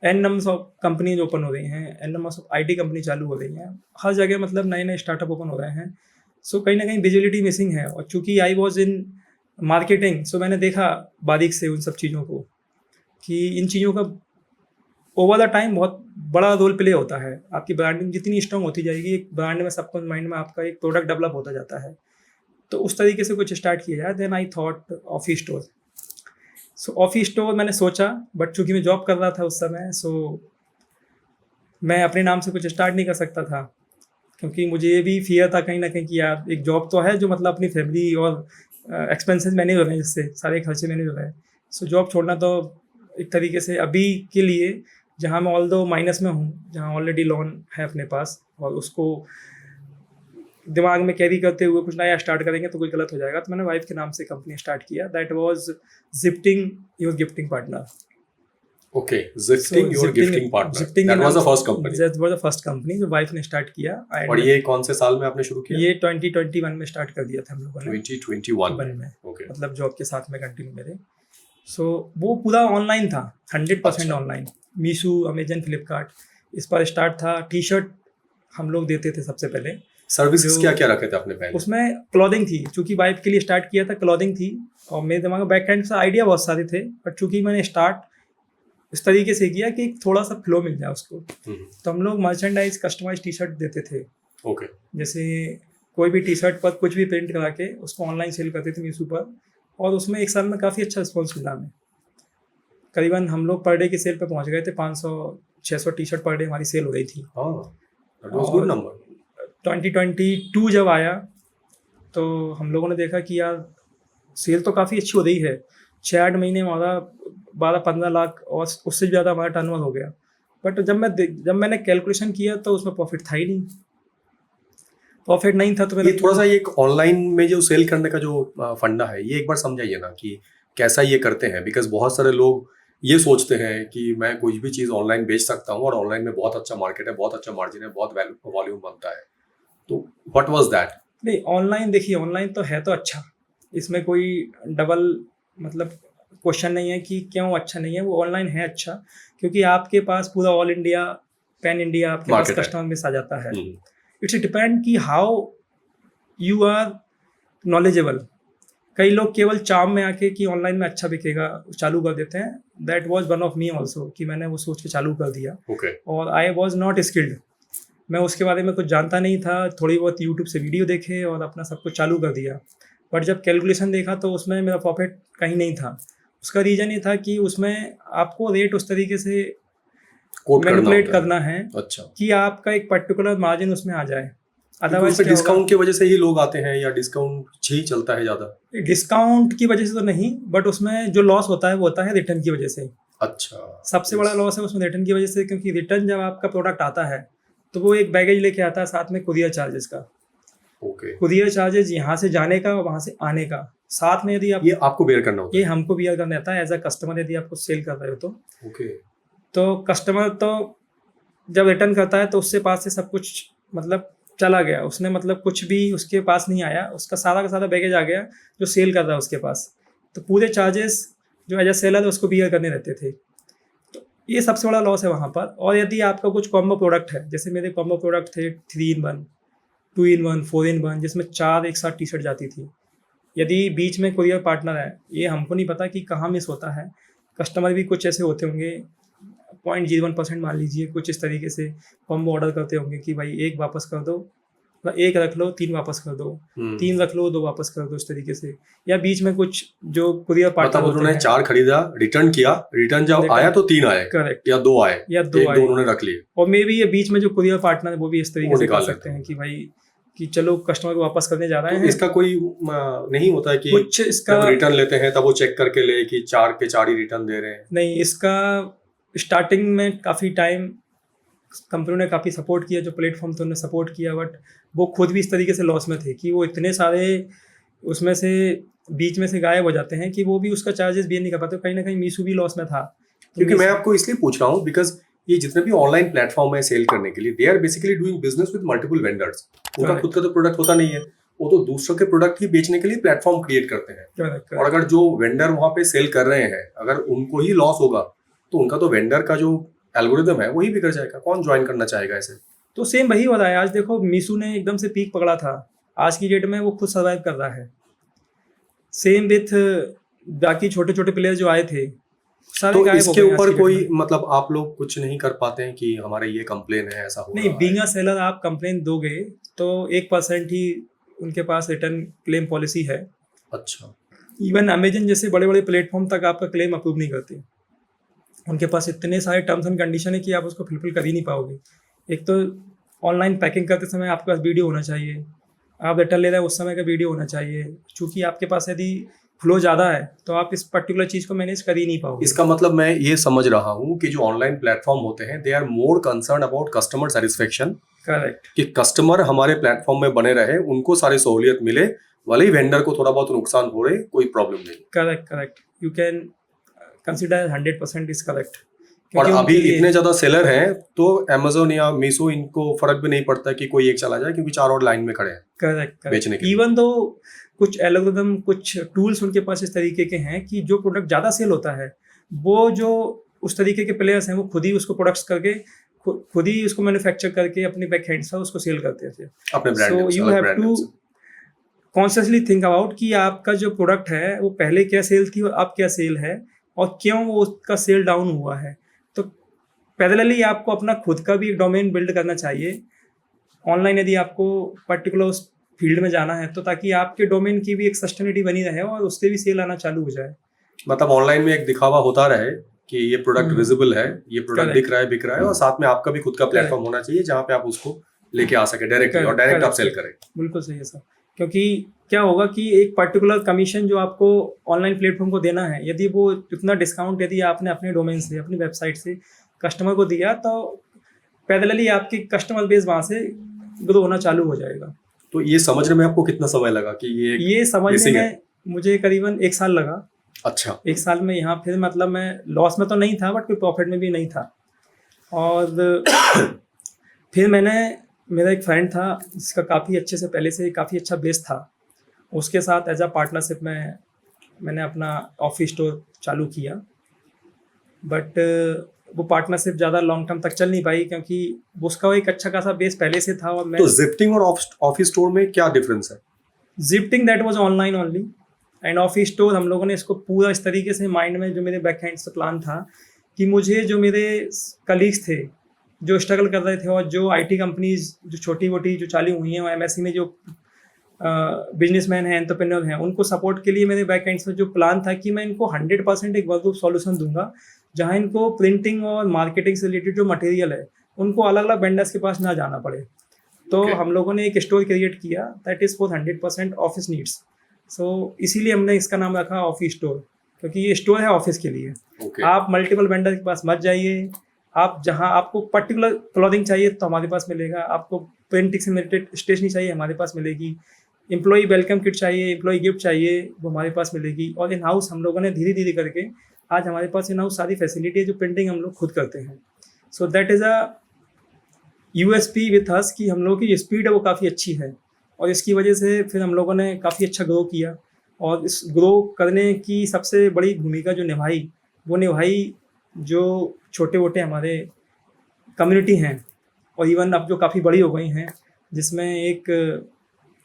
N numbers of companies open हो रही हैं, n numbers of IT company चालू हो रही हैं, हर जगह मतलब नए नए स्टार्टअप ओपन हो रहे हैं। सो कहीं ना कहीं विजिबिलिटी मिसिंग है, और चूंकि आई वॉज इन मार्केटिंग, सो मैंने देखा बारीक से उन सब चीज़ों को कि इन चीज़ों का ओवर द टाइम बहुत बड़ा रोल प्ले होता है। आपकी ब्रांडिंग जितनी स्ट्रॉन्ग होती जाएगी, एक ब्रांड में सबको माइंड में आपका एक प्रोडक्ट डेवलप होता जाता है। तो उस तरीके से कुछ स्टार्ट किया जाए। Then I thought office store. So office store मैंने सोचा, बट चूंकि मैं जॉब कर रहा था उस समय, सो मैं अपने नाम से कुछ स्टार्ट नहीं कर सकता था, क्योंकि मुझे ये भी फियर था कहीं ना कहीं कि यार एक जॉब तो है जो मतलब अपनी फैमिली और एक्सपेंसेस मैनेज हो रहे हैं, जिससे सारे खर्चे मैनेज हो रहे हैं। सो जॉब छोड़ना तो एक तरीके से अभी के लिए, जहाँ मैं ऑल दो माइनस में हूँ, जहाँ ऑलरेडी लोन है अपने पास और उसको दिमाग में कैरी करते हुए कुछ नया स्टार्ट करेंगे तो कुछ गलत हो जाएगा, तो मैंने वाइफ के नाम से कंपनी स्टार्ट किया। That was Zifting your gifting partner. Okay, Zifting your gifting partner. That was the first company. That was the first company जो वाइफ ने स्टार्ट किया। And और ये कौन से साल में आपने शुरू किया? ये 2021 में स्टार्ट कर दिया था हम लोगों ने। 2021 में Okay. मतलब जॉब के साथ में कंटिन्यू मेरे। सो वो पूरा ऑनलाइन था, 100% ऑनलाइन। मीशो, अमेजन, फ्लिपकार्ट, इस पर स्टार्ट था। T-shirt हम लोग देते थे सबसे पहले। सर्विसेज जो- क्या क्या रखे थे आपने पहले? उसमें क्लॉथिंग थी, चूंकि वाइफ के लिए स्टार्ट किया था, क्लॉथिंग थी। और मेरे दिमाग में बैक एंड से आइडिया बहुत सारे थे, बट चूंकि मैंने स्टार्ट इस तरीके से किया कि थोड़ा सा फ्लो मिल जाए उसको, तो हम लोग मर्चेंडाइज कस्टमाइज T-shirt देते थे। ओके जैसे कोई भी T-shirt पर कुछ भी प्रिंट करा के उसको ऑनलाइन सेल करते थे मीशो पर, और उसमें एक साल में काफ़ी अच्छा रिस्पॉन्स मिला हमें। करीबन हम लोग पर डे की सेल पे पहुंच गए थे, 500-600 T-shirt पर डे हमारी सेल हो रही थी। हाँ, that was good number. 2022 जब आया तो हम लोगों ने देखा कि यार सेल तो काफ़ी अच्छी हो रही है। 6-8 महीने में हमारा 12-15 लाख और उससे ज़्यादा हमारा टर्नओवर हो गया। बट जब मैंने कैलकुलेशन किया तो उसमें प्रॉफिट था ही नहीं। प्रॉफिट नहीं था तो ये थोड़ा सा एक ऑनलाइन में जो सेल करने का जो फंडा है, ये एक बार समझाइए ना कि कैसा ये करते हैं। बिकॉज बहुत सारे लोग ये सोचते हैं कि मैं कोई भी चीज़ ऑनलाइन बेच सकता हूँ और ऑनलाइन में बहुत अच्छा मार्केट है, बहुत अच्छा मार्जिन है, बहुत वॉल्यूम बनता है। तो व्हाट वाज दैट? नहीं, ऑनलाइन देखिए, ऑनलाइन तो है तो अच्छा, इसमें कोई डबल मतलब क्वेश्चन नहीं है कि क्यों अच्छा नहीं है। वो ऑनलाइन है अच्छा, क्योंकि आपके पास पूरा ऑल इंडिया, पैन इंडिया आपके पास Market है। कस्टमर बेस आ जाता है। इट्स डिपेंड कि हाउ यू आर नॉलेजेबल। कई लोग केवल चाम में आके कि ऑनलाइन में अच्छा बिकेगा चालू कर देते हैं। That was one of me also, कि मैंने वो सोच के चालू कर दिया। ओके और आई वॉज नॉट स्किल्ड, मैं उसके बारे में कुछ जानता नहीं था। थोड़ी बहुत यूट्यूब से वीडियो देखे और अपना सब कुछ चालू कर दिया। बट जब कैलकुलेशन देखा तो उसमें मेरा प्रॉफिट कहीं नहीं था। उसका रीज़न ये था कि उसमें आपको रेट उस तरीके से कोट मैनिपुलेट करना है अच्छा, कि आपका एक पर्टिकुलर मार्जिन उसमें आ जाए। अदरवाइज क्या होगा? डिस्काउंट की वजह से ही लोग आते हैं या डिस्काउंट ही चलता है ज्यादा? डिस्काउंट की वजह से तो नहीं, बट उसमें जो लॉस होता है वो होता है रिटर्न की वजह से। अच्छा, सबसे बड़ा लॉस है उसमें रिटर्न की वजह से, क्योंकि रिटर्न जब आपका प्रोडक्ट आता है तो वो एक बैगेज लेके आता है साथ में कुरियर चार्जेस का। ओके, कुरियर चार्जेस यहाँ से जाने का और वहाँ से आने का, साथ में यदि आप ये आपको बेयर करना होता ये हमको बियर करना आता है एज अ कस्टमर। यदि आपको सेल कर रहे हो है। ओके, तो कस्टमर तो जब रिटर्न करता है तो उससे पास से सब कुछ मतलब चला गया, उसने मतलब कुछ भी उसके पास नहीं आया, उसका सारा का सारा बैगेज आ गया जो सेल कर रहा है उसके पास। तो पूरे चार्जेस जो एज अ सेलर उसको बियर करने रहते थे। तो ये सबसे बड़ा लॉस है वहाँ पर। और यदि आपका कुछ कॉम्बो प्रोडक्ट है, जैसे मेरे कॉम्बो प्रोडक्ट थे 3-in-1, 2-in-1, 4-in-1, जिसमें 4 एक साथ T-shirt जाती थी। यदि बीच में कोरियर पार्टनर है, ये हमको नहीं पता कि कहाँ मिस होता है। कस्टमर भी कुछ ऐसे होते होंगे, 0.01% मान लीजिए, कुछ इस तरीके से कॉम्बो ऑर्डर करते होंगे कि भाई 1 वापस कर दो, 1 रख लो 3 वापस कर दो, 3 रख लो 2 वापस कर दो, इस तरीके से। या बीच में कुछ जो कुरियर पार्टनर मतलब उन्होंने 4 खरीदा, रिटर्न किया, रिटर्न जब आया तो 3 आए, करेक्ट, या 2 आए, या 2 1-2 आए। उन्होंने रख लिए। और मे भी ये बीच में जो कुरियर पार्टनर है वो भी इस तरीके वो से कर निकाल सकते लेते हैं कि भाई कि चलो कस्टमर को वापस करने जा रहे तो हैं। इसका कोई नहीं होता है कि कुछ इसका जब रिटर्न लेते हैं तब वो चेक करके ले कि 4 के 4 ही रिटर्न दे रहे हैं? नहीं, इसका स्टार्टिंग में काफ़ी टाइम कंपनी ने काफ़ी सपोर्ट किया, जो प्लेटफॉर्म थे उन्होंने सपोर्ट किया, बट वो खुद भी इस तरीके से लॉस में थे कि वो इतने सारे उसमें से बीच में से गायब हो जाते हैं कि वो भी उसका चार्जेस भी नहीं कर पाते। कहीं ना कहीं मीशो भी लॉस में था। क्योंकि मैं आपको इसलिए पूछ रहा हूँ बिकॉज ये जितने भी ऑनलाइन प्लेटफॉर्म है सेल करने के लिए, they are basically doing business with multiple vendors. उनका Correct. खुद का तो प्रोडक्ट होता नहीं है, वो तो दूसरों के प्रोडक्ट ही बेचने के लिए प्लेटफॉर्म क्रिएट करते हैं। Correct, और अगर जो वेंडर वहां पे सेल कर रहे हैं अगर उनको ही लॉस होगा तो उनका तो वेंडर का जो एल्गोरिदम है वही बिगड़ जाएगा। कौन ज्वाइन करना चाहेगा ऐसे? तो सेम वही हो रहा है। आज देखो मीशो ने एकदम से पीक पकड़ा था, आज की डेट में वो खुद सर्वाइव कर रहा है। सेम विथ बाकी छोटे छोटे प्लेयर जो आए थे सारे तो गायब हो इसके गए आज ऊपर की कोई डेट में। मतलब आप लोग कुछ नहीं कर पाते हैं कि हमारे ये कंप्लेन है, ऐसा हो नहीं, रहा बीइंग है? अ सेलर आप कंप्लेन दोगे तो 1% ही उनके पास रिटर्न क्लेम पॉलिसी है। अच्छा, इवन अमेजन जैसे बड़े बड़े प्लेटफॉर्म तक आपका क्लेम अप्रूव नहीं करते। उनके पास इतने सारे टर्म्स एंड कंडीशन है कि आप उसको फुलफिल कर ही नहीं पाओगे। एक तो ऑनलाइन पैकिंग करते समय आपके पास वीडियो होना चाहिए, आप रिटर्न ले रहे हैं उस समय का वीडियो होना चाहिए। चूँकि आपके पास यदि फ्लो ज़्यादा है तो आप इस पर्टिकुलर चीज़ को मैनेज कर ही नहीं पाओगे। इसका मतलब मैं ये समझ रहा हूँ कि जो ऑनलाइन प्लेटफॉर्म होते हैं they are more concern about customer satisfaction, correct, कि कस्टमर हमारे प्लेटफॉर्म में बने रहे, उनको सारी सहूलियत मिले, भले ही वेंडर को थोड़ा बहुत नुकसान हो रहे, कोई प्रॉब्लम नहीं। Correct, correct. You can consider 100% is correct. और अभी इतने ज्यादा सेलर हैं तो अमेजोन या मीशो इनको फर्क भी नहीं पड़ता कि कोई एक चला जाए क्योंकि 4 और लाइन में खड़े हैं करेक्ट बेचने के लिए। इवन दो कुछ एल्गोरिथम कुछ टूल्स उनके पास इस तरीके के हैं कि जो प्रोडक्ट ज़्यादा सेल होता है वो जो उस तरीके के प्लेयर्स हैं वो खुद ही उसको प्रोडक्ट्स करके खुद ही उसको मैन्युफैक्चर करके अपने बैक हैंड से उसको सेल करते थे। अपने brand so you have to consciously think about कि आपका जो प्रोडक्ट है वो पहले क्या सेल थी और अब क्या सेल है और क्यों वो उसका सेल डाउन हुआ है। तो पैरेलली आपको अपना खुद का भी एक डोमेन बिल्ड करना चाहिए ऑनलाइन यदि आपको पर्टिकुलर उस फील्ड में जाना है, तो ताकि आपके डोमेन की भी एक सस्टेनिटी बनी रहे और उससे भी सेल आना चालू हो जाए। मतलब ऑनलाइन में एक दिखावा होता रहे कि ये प्रोडक्ट विजिबल है, ये प्रोडक्ट Correct. दिख रहा है, बिक रहा है, और साथ में आपका भी खुद का प्लेटफॉर्म होना चाहिए जहाँ पे आप उसको लेके आ सके डायरेक्टली और डायरेक्ट आप सेल करें। बिल्कुल सही है सर। क्योंकि क्या होगा कि एक पर्टिकुलर कमीशन जो आपको ऑनलाइन प्लेटफॉर्म को देना है, यदि वो इतना डिस्काउंट यदि आपने अपने डोमेन से अपनी वेबसाइट से कस्टमर को दिया तो पैरेलली आपकी कस्टमर बेस वहाँ से ग्रो होना चालू हो जाएगा। तो ये समझने में आपको कितना समय लगा कि ये समझने basic है? में मुझे करीबन 1 साल लगा। अच्छा, 1 साल में यहाँ फिर मतलब मैं लॉस में तो नहीं था बट कोई प्रॉफिट में भी नहीं था। और फिर मेरा एक फ्रेंड था जिसका काफ़ी अच्छे से पहले से काफ़ी अच्छा बेस था, उसके साथ एज अ पार्टनरशिप में मैंने अपना ऑफिस स्टोर चालू किया। बट वो पार्टनरशिप ज़्यादा लॉन्ग टर्म तक चल नहीं पाई क्योंकि उसका एक अच्छा खासा बेस पहले से था। और मैं तो जिप्टिंग और ऑफिस स्टोर में क्या डिफरेंस है? Zifting that was online only and office store हम लोगों ने इसको पूरा इस तरीके से माइंड में जो मेरे बैक हैंड से प्लान था कि मुझे जो मेरे कलीग्स थे जो स्ट्रगल कर रहे थे और जो आईटी कंपनीज जो छोटी मोटी जो चालू हुई हैं और एमएससी में जो बिजनेसमैन हैं एंटरप्रेन्योर हैं उनको सपोर्ट के लिए मेरे बैक एंड से जो प्लान था कि मैं इनको 100% एक वर्कबुक सॉल्यूशन दूंगा जहां इनको प्रिंटिंग और मार्केटिंग से रिलेटेड जो मटेरियल है उनको अलग अलग वेंडर्स के पास ना जाना पड़े। तो Okay. हम लोगों ने एक स्टोर क्रिएट किया that is for 100% office needs. So इसीलिए हमने इसका नाम रखा ऑफिस स्टोर, क्योंकि ये स्टोर है ऑफिस के लिए। Okay. आप मल्टीपल वेंडर के पास मत जाइए। आप जहां आपको पर्टिकुलर क्लॉथिंग चाहिए तो हमारे पास मिलेगा, आपको प्रिंटिंग से रिलेटेड स्टेशनरी चाहिए हमारे पास मिलेगी, एम्प्लॉई वेलकम किट चाहिए, एम्प्लॉई गिफ्ट चाहिए वो हमारे पास मिलेगी। और इन हाउस हम लोगों ने धीरे धीरे करके आज हमारे पास इन हाउस सारी फैसिलिटी है जो प्रिंटिंग हम लोग खुद करते हैं। So that is a USP with us कि हम लोगों की जो स्पीड है वो काफ़ी अच्छी है और इसकी वजह से फिर हम लोगों ने काफ़ी अच्छा ग्रो किया। और इस ग्रो करने की सबसे बड़ी भूमिका जो निभाई जो छोटे मोटे हमारे कम्युनिटी हैं और इवन अब जो काफ़ी बड़ी हो गई हैं, जिसमें एक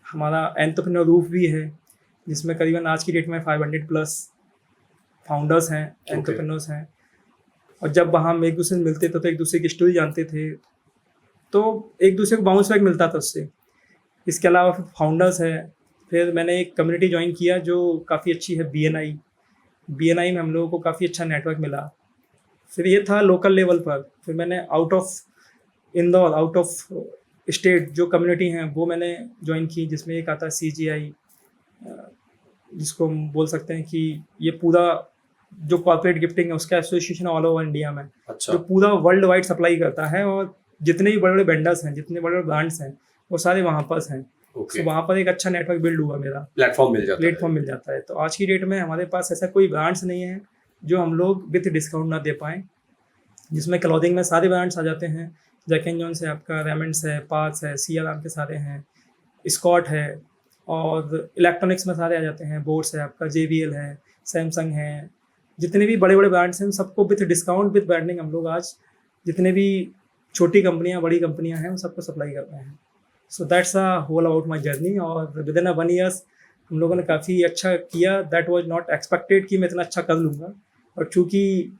हमारा एंटरप्रेन्योर रूफ भी है जिसमें करीबन आज की डेट में 500+ फाउंडर्स हैं, एंटरप्रेन्योर्स हैं। और जब वहाँ हम एक दूसरे से मिलते थे तो एक दूसरे की स्टोरी जानते थे, तो एक दूसरे को बाउंस बैक मिलता था उससे। इसके अलावा फिर फाउंडर्स है। फिर मैंने एक कम्युनिटी ज्वाइन किया जो काफ़ी अच्छी है, BNI में हम लोगों को काफ़ी अच्छा नेटवर्क मिला। फिर ये था लोकल लेवल पर। फिर मैंने आउट ऑफ स्टेट जो कम्युनिटी हैं वो मैंने ज्वाइन की, जिसमें एक आता है CGI, जिसको हम बोल सकते हैं कि ये पूरा जो कॉर्पोरेट गिफ्टिंग है उसका एसोसिएशन ऑल ओवर इंडिया में, अच्छा जो पूरा वर्ल्ड वाइड सप्लाई करता है, और जितने भी बड़े बड़े वेंडर्स हैं, जितने बड़े बड़े ब्रांड्स हैं, वो सारे वहाँ पर हैं। ओके तो वहाँ पर एक अच्छा नेटवर्क बिल्ड हुआ, मेरा प्लेटफॉर्म मिल जाता प्लेटफॉर्म मिल जाता है। तो आज की डेट में हमारे पास ऐसा कोई ब्रांड्स नहीं है जो हम लोग विथ डिस्काउंट ना दे पाएँ, जिसमें क्लॉथिंग में सारे ब्रांड्स आ जाते हैं। जैक एंड जॉन्स है, आपका रेमंड्स है, पार्क्स है, CRM के सारे हैं, स्कॉट है, और इलेक्ट्रॉनिक्स में सारे आ जाते हैं, बोट्स है, आपका JBL है, सैमसंग है, जितने भी बड़े बड़े ब्रांड्स हैं उन सबको विथ डिस्काउंट विथ ब्रांडिंग हम लोग आज जितने भी छोटी कंपनियां बड़ी कंपनियां हैं उन सबको सप्लाई कर रहे हैं। So that's a whole about my journey. और विद इन अ 1 ईयर्स हम लोगों ने काफ़ी अच्छा किया। दैट वाज नॉट एक्सपेक्टेड कि मैं इतना अच्छा कर लूँगा, और चूँकि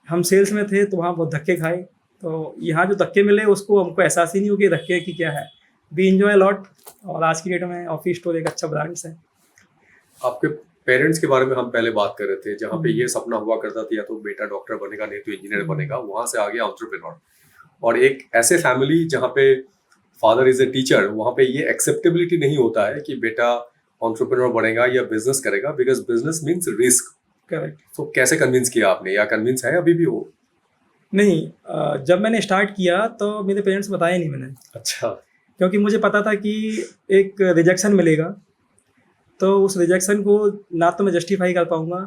हम सेल्स में थे तो वहाँ बहुत धक्के खाए, तो यहाँ जो धक्के मिले उसको हमको एहसास ही नहीं हो कि धक्के की क्या है। वी एंजॉय लॉट, और आज की डेट में ऑफिस स्टोर एक अच्छा ब्रांड्स है। आपके पेरेंट्स के बारे में हम पहले बात कर रहे थे, जहाँ पे ये सपना हुआ करता था या तो बेटा डॉक्टर बनेगा नहीं तो इंजीनियर बनेगा, वहां से आ गया एंटरप्रेन्योर। और एक ऐसे फैमिली जहाँ पे फादर इज ए टीचर, वहाँ पे ये एक्सेप्टेबिलिटी नहीं होता है कि बेटा एंटरप्रेन्योर बनेगा या बिजनेस करेगा, because business means risk. Correct. तो कैसे कन्विंस किया आपने, या कन्विंस है अभी भी वो? नहीं, जब मैंने स्टार्ट किया तो मेरे पेरेंट्स बताया नहीं मैंने, अच्छा क्योंकि मुझे पता था कि एक रिजेक्शन मिलेगा, तो उस रिजेक्शन को ना तो मैं जस्टिफाई कर पाऊँगा,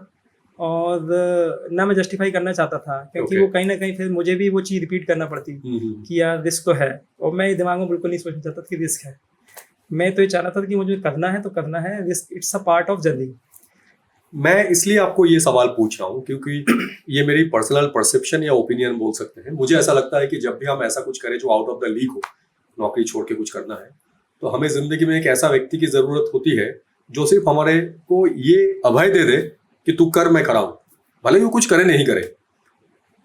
और ना मैं जस्टिफाई करना चाहता था, क्योंकि Okay. वो कहीं ना कहीं फिर मुझे भी वो चीज़ रिपीट करना पड़ती कि यार रिस्क तो है, और मैं दिमाग में बिल्कुल नहीं सोचना चाहता था कि रिस्क है। मैं तो ये चाह रहा था कि मुझे करना है तो करना है, risk it's a part of journey. मैं इसलिए आपको ये सवाल पूछ रहा हूँ क्योंकि ये मेरी पर्सनल परसेप्शन या ओपिनियन बोल सकते हैं। मुझे ऐसा लगता है कि जब भी हम ऐसा कुछ करें जो आउट ऑफ द लीग हो, नौकरी छोड़ के कुछ करना है, तो हमें जिंदगी में एक ऐसा व्यक्ति की जरूरत होती है जो सिर्फ हमारे को ये अभय दे दे कि तू कर, मैं खड़ा हूं, भले ही वो कुछ करे नहीं करे,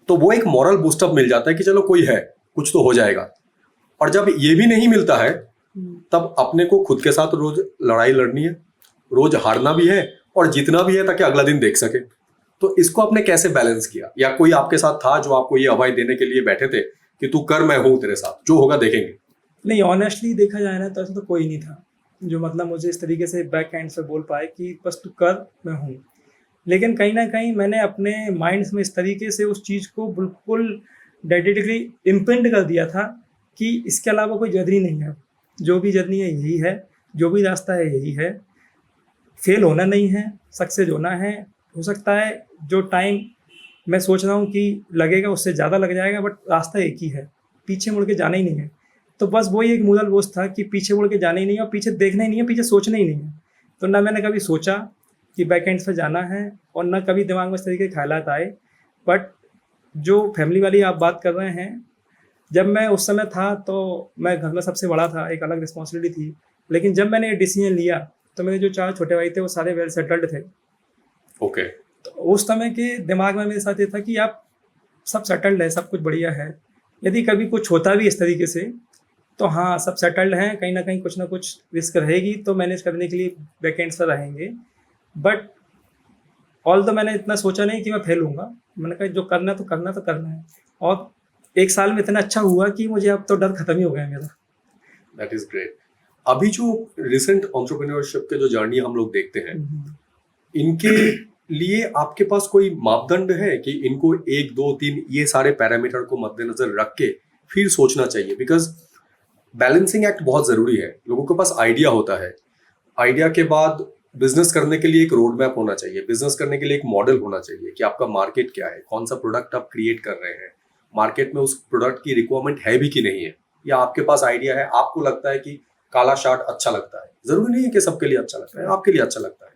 तो वो एक मॉरल बूस्टअप मिल जाता है कि चलो कोई है, कुछ तो हो जाएगा। और जब ये भी नहीं मिलता है तब अपने को खुद के साथ रोज लड़ाई लड़नी है, रोज हारना भी है और जीतना भी है, ताकि अगला दिन देख सके। तो इसको आपने कैसे बैलेंस किया, या कोई आपके साथ था जो आपको ये अभय देने के लिए बैठे थे कि तू कर, मैं हूं तेरे साथ, जो होगा देखेंगे? नहीं, ऑनेस्टली देखा जाए ना तो ऐसा तो कोई नहीं था जो मतलब मुझे इस तरीके से बैक हैंड से बोल पाए कि बस तू कर, मैं हूँ। लेकिन कहीं ना कहीं मैंने अपने माइंड्स में इस तरीके से उस चीज़ को बिल्कुल डेडिकेटली इम्प्रिंट कर दिया था कि इसके अलावा कोई जर्नी नहीं है, जो भी जर्नी है यही है, जो भी रास्ता है यही है, फेल होना नहीं है, सक्सेस होना है। हो सकता है जो टाइम मैं सोच रहा हूँ कि लगेगा उससे ज़्यादा लग जाएगा, बट रास्ता एक ही है, पीछे मुड़ के जाना ही नहीं है। तो बस वही एक मूल बोझ था कि पीछे मुड़ के जाना ही नहीं है, और पीछे देखना ही नहीं है, पीछे सोचना ही नहीं है। तो ना मैंने कभी सोचा कि बैकएंड पे जाना है, और ना कभी दिमाग में इस तरीके के ख्यालात आए। बट जो फैमिली वाली आप बात कर रहे हैं, जब मैं उस समय था तो मैं घर में सबसे बड़ा था, एक अलग रिस्पॉन्सिबिलिटी थी। लेकिन जब मैंने ये डिसीजन लिया तो मेरे जो 4 छोटे भाई थे वो सारे वेल सेटल्ड थे। ओके तो उस समय के दिमाग में मेरे साथ ये था कि आप सब सेटल्ड है, सब कुछ बढ़िया है, यदि कभी कुछ होता भी इस तरीके से तो हाँ, सब सेटल्ड हैं, कहीं ना कुछ रिस्क रहेगी तो मैनेज करने के लिए बैकएंड पर रहेंगे। बट ऑल तो मैंने इतना सोचा नहीं कि मैं फेल होऊंगा। मैंने कहा जो करना तो करना है, और 1 साल में इतना अच्छा हुआ कि मुझे अब तो डर खत्म ही हो गया मेरा। That is great. अभी जो रिसेंट एंटरप्रेन्योरशिप के जो जर्नी हम लोग देखते हैं, इनके लिए आपके पास कोई मापदंड है कि इनको 1 2 3 ये सारे पैरामीटर को मद्देनजर रख के फिर सोचना चाहिए? बिकॉज बैलेंसिंग एक्ट बहुत जरूरी है। लोगों के पास आइडिया होता है, आइडिया के बाद बिजनेस करने के लिए एक रोड मैप होना चाहिए, बिजनेस करने के लिए एक मॉडल होना चाहिए कि आपका मार्केट क्या है, कौन सा प्रोडक्ट आप क्रिएट कर रहे हैं, मार्केट में उस प्रोडक्ट की रिक्वायरमेंट है भी कि नहीं है, या आपके पास आइडिया है, आपको लगता है कि काला शर्ट अच्छा लगता है, जरूरी नहीं है कि सबके लिए अच्छा लगता है, आपके लिए अच्छा लगता है।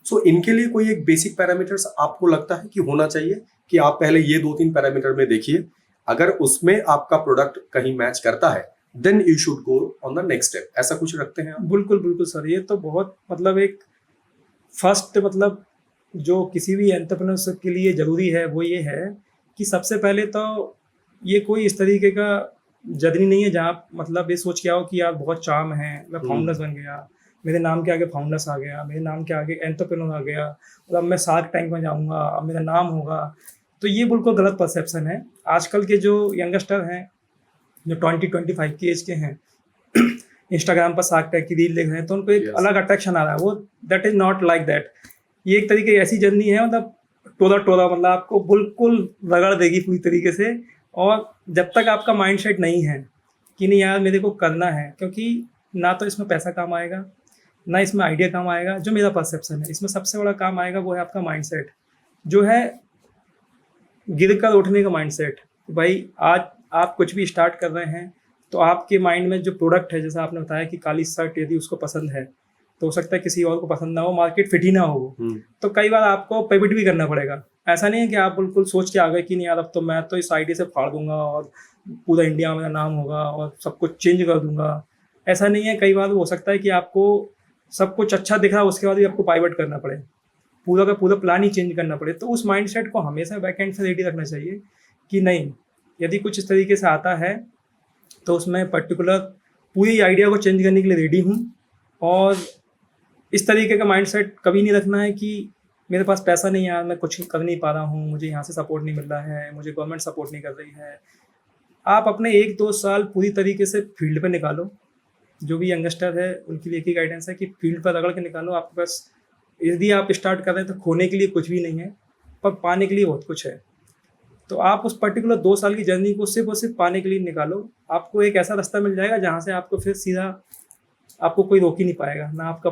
सो इनके लिए कोई एक बेसिक पैरामीटर्स आपको लगता है कि होना चाहिए कि आप पहले ये 2-3 पैरामीटर में देखिए, अगर उसमें आपका प्रोडक्ट कहीं मैच करता है then you should go on the next step. ऐसा कुछ रखते हैं आप? बिल्कुल सर, ये तो बहुत मतलब एक फर्स्ट मतलब जो किसी भी एंटरप्रेन्योरशिप के लिए ज़रूरी है वो ये है कि सबसे पहले तो ये कोई इस तरीके का जर्नी नहीं है जहाँ मतलब ये सोच के आओ कि यार बहुत चार्म है, मैं फाउंडर्स बन गया, मेरे नाम के आगे फाउंडर्स आ गया, मेरे नाम के आगे एंटरप्रेन्योर आ गया, और अब मैं शार्क टैंक में जाऊँगा, अब मेरा नाम होगा। तो ये बिल्कुल गलत परसेप्शन है। आजकल के जो यंगस्टर हैं, जो 20-25 की एज के हैं, इंस्टाग्राम पर शार्क टैंक की रील देख रहे हैं तो उनको एक Yes. अलग अट्रैक्शन आ रहा है, वो that is not like that. ये एक तरीके की ऐसी जर्नी है, मतलब टोला टोला, मतलब आपको बिल्कुल रगड़ देगी पूरी तरीके से। और जब तक आपका माइंड सेट नहीं है कि नहीं यार मेरे को करना है, क्योंकि ना तो इसमें पैसा काम आएगा ना इसमें आइडिया काम आएगा, जो मेरा परसेप्शन है इसमें सबसे बड़ा काम आएगा वो है आपका माइंड सेट, जो है गिर कर उठने का माइंड सेट। भाई आज आप कुछ भी स्टार्ट कर रहे हैं तो आपके माइंड में जो प्रोडक्ट है, जैसा आपने बताया कि काली शर्ट यदि उसको पसंद है तो हो सकता है किसी और को पसंद ना हो, मार्केट फिट ही ना हो, तो कई बार आपको पिवट भी करना पड़ेगा। ऐसा नहीं है कि आप बिल्कुल सोच के आ गए कि नहीं यार अब तो मैं तो इस आइडिया से फाड़ दूंगा और पूरा इंडिया में नाम होगा और सब कुछ चेंज कर दूंगा। ऐसा नहीं है, कई बार हो सकता है कि आपको सब कुछ अच्छा दिखा उसके बाद भी आपको पाइवट करना पड़े, पूरा का पूरा प्लान ही चेंज करना पड़े। तो उस माइंडसेट को हमेशा बैक एंड से रेडी रखना चाहिए कि नहीं, यदि कुछ इस तरीके से आता है तो उसमें पर्टिकुलर पूरी आइडिया को चेंज करने के लिए रेडी हूँ। और इस तरीके का माइंडसेट कभी नहीं रखना है कि मेरे पास पैसा नहीं है यार, मैं कुछ कर नहीं पा रहा हूँ, मुझे यहाँ से सपोर्ट नहीं मिल रहा है, मुझे गवर्नमेंट सपोर्ट नहीं कर रही है। आप अपने 1-2 साल पूरी तरीके से फील्ड पे निकालो। जो भी यंगस्टर है उनके लिए एक ही गाइडेंस है कि फील्ड पर रगड़ के निकालो। आपके पास यदि आप स्टार्ट कर रहे हैं तो खोने के लिए कुछ भी नहीं है, पर पाने के लिए बहुत कुछ है। तो आप उस पर्टिकुलर 2 साल की जर्नी को सिर्फ और सिर्फ पाने के लिए निकालो। आपको एक ऐसा रास्ता मिल जाएगा जहाँ से आपको फिर सीधा आपको कोई रोक ही नहीं पाएगा ना। आपका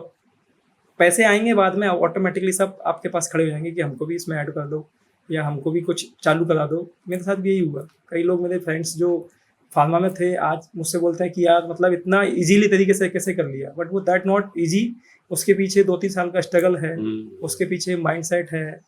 पैसे आएंगे बाद में, ऑटोमेटिकली सब आपके पास खड़े हो जाएंगे कि हमको भी इसमें ऐड कर दो या हमको भी कुछ चालू करा दो। मेरे साथ भी यही हुआ। कई लोग मेरे फ्रेंड्स जो फार्मा में थे आज मुझसे बोलते हैं कि यार मतलब इतना इजीली तरीके से कैसे कर लिया, बट वो दैट नॉट इजी। उसके पीछे 2-3 साल का स्ट्रगल है, उसके पीछे माइंडसेट है।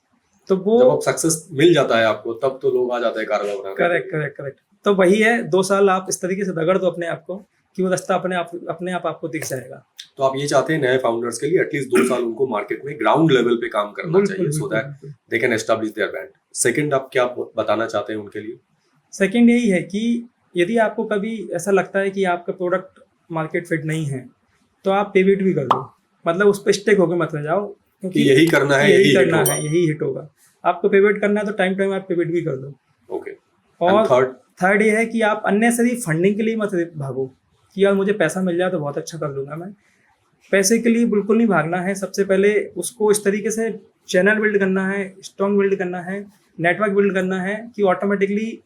तो वो जब अब सक्सेस मिल जाता है आपको तब तो लोग आ जाते हैं कारवा बनाने। करेक्ट। तो वही है, 2 साल आप इस तरीके से रगड़ दो अपने आप को कि वो रास्ता अपने आप आपको दिख जाएगा। तो आप ये चाहते हैं नए फाउंडर्स के लिए एटलीस्ट 2 साल उनको मार्केट में ग्राउंड लेवल पे काम करना चाहिए, so that they can establish their brand. Second, आप क्या बताना चाहते हैं उनके लिए? सेकंड यही है कि यदि आपको कभी ऐसा लगता है कि आपका प्रोडक्ट मार्केट फिट नहीं है तो आप पिवट भी कर दो। मतलब उस पर स्टिक होकर मत रह जाओ, कि यही करना है, यही करना है, यही हिट होगा। आपको पिवट करना है तो टाइम आप पिवट भी कर दो। ओके। और थर्ड ये है कि आप अननेसेसरी फंडिंग के लिए मत भागो कि यार मुझे पैसा मिल जाए तो बहुत अच्छा कर लूँगा मैं। पैसे के लिए बिल्कुल नहीं भागना है। सबसे पहले उसको इस तरीके से चैनल बिल्ड करना है, स्ट्रॉन्ग बिल्ड करना है, नेटवर्क बिल्ड करना है कि ऑटोमेटिकली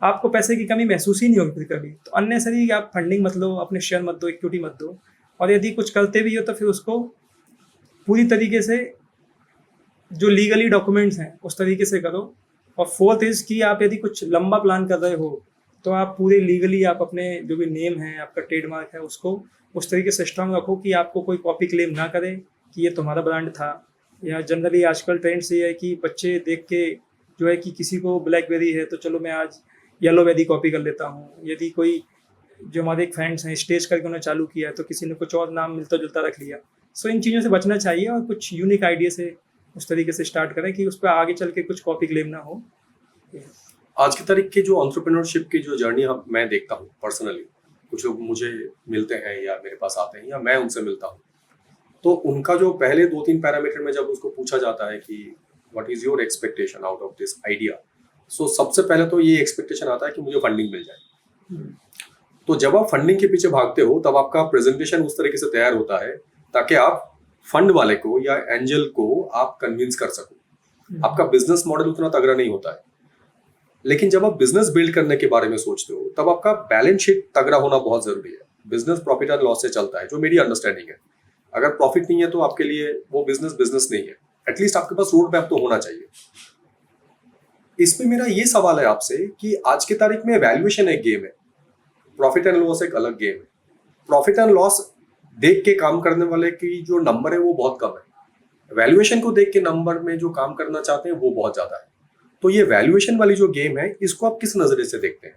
आपको पैसे की कमी महसूस ही नहीं होगी कभी। तो अननेसेसरी आप फंडिंग मत लो, अपने शेयर मत दो, इक्विटी मत दो। और यदि कुछ करते भी हो तो फिर उसको पूरी तरीके से जो लीगली डॉक्यूमेंट्स हैं उस तरीके से करो। और फोर्थ इज़ कि आप यदि कुछ लंबा प्लान कर रहे हो तो आप पूरे लीगली आप अपने जो भी नेम है, आपका ट्रेडमार्क है, उसको उस तरीके से स्ट्रांग रखो कि आपको कोई कॉपी क्लेम ना करे कि ये तुम्हारा ब्रांड था। या जनरली आजकल ट्रेंड से ये है कि बच्चे देख के जो है कि किसी को ब्लैकबेरी है तो चलो मैं आज येलोबेरी कॉपी कर लेता हूँ। यदि कोई जो हमारे एक फ्रेंड्स हैं स्टेज करके उन्होंने चालू किया है तो किसी ने कुछ और नाम मिलता जुलता रख लिया। सो इन चीज़ों से बचना चाहिए और कुछ यूनिक आइडिया से उस तरीके से स्टार्ट करें कि उस पर आगे चल के कुछ कॉपी क्लेम ना हो। आज की तारीख की जो एंटरप्रेन्योरशिप की जो जर्नी मैं देखता हूँ पर्सनली, कुछ लोग मुझे मिलते हैं या मेरे पास आते हैं या मैं उनसे मिलता हूँ, तो उनका जो पहले 2-3 पैरामीटर में जब उसको पूछा जाता है कि what is your expectation out of this idea, so सबसे पहले तो ये एक्सपेक्टेशन आता है कि मुझे फंडिंग मिल जाए। तो जब आप फंडिंग के पीछे भागते हो तब आपका प्रेजेंटेशन उस तरीके से तैयार होता है ताकि आप फंड वाले को या एंजल को आप कन्विंस कर सको। आपका बिजनेस मॉडल उतना तगड़ा नहीं होता है, लेकिन जब आप बिजनेस बिल्ड करने के बारे में सोचते हो तब आपका बैलेंस शीट तगड़ा होना बहुत जरूरी है। बिजनेस प्रॉफिट एंड लॉस से चलता है, जो मेरी अंडरस्टैंडिंग है। अगर प्रॉफिट नहीं है तो आपके लिए वो बिजनेस नहीं है। एटलीस्ट आपके पास रोड मैप तो होना चाहिए। इसमें मेरा ये सवाल है आपसे कि आज की तारीख में वैल्यूएशन एक गेम है, प्रॉफिट एंड लॉस एक अलग गेम है। प्रॉफिट एंड लॉस देख के काम करने वाले की जो नंबर है वो बहुत कम है, वैल्यूएशन को देख के नंबर में जो काम करना चाहते हैं वो बहुत ज्यादा है। तो ये वैल्यूएशन वाली जो गेम है इसको आप किस नजरिए से देखते हैं?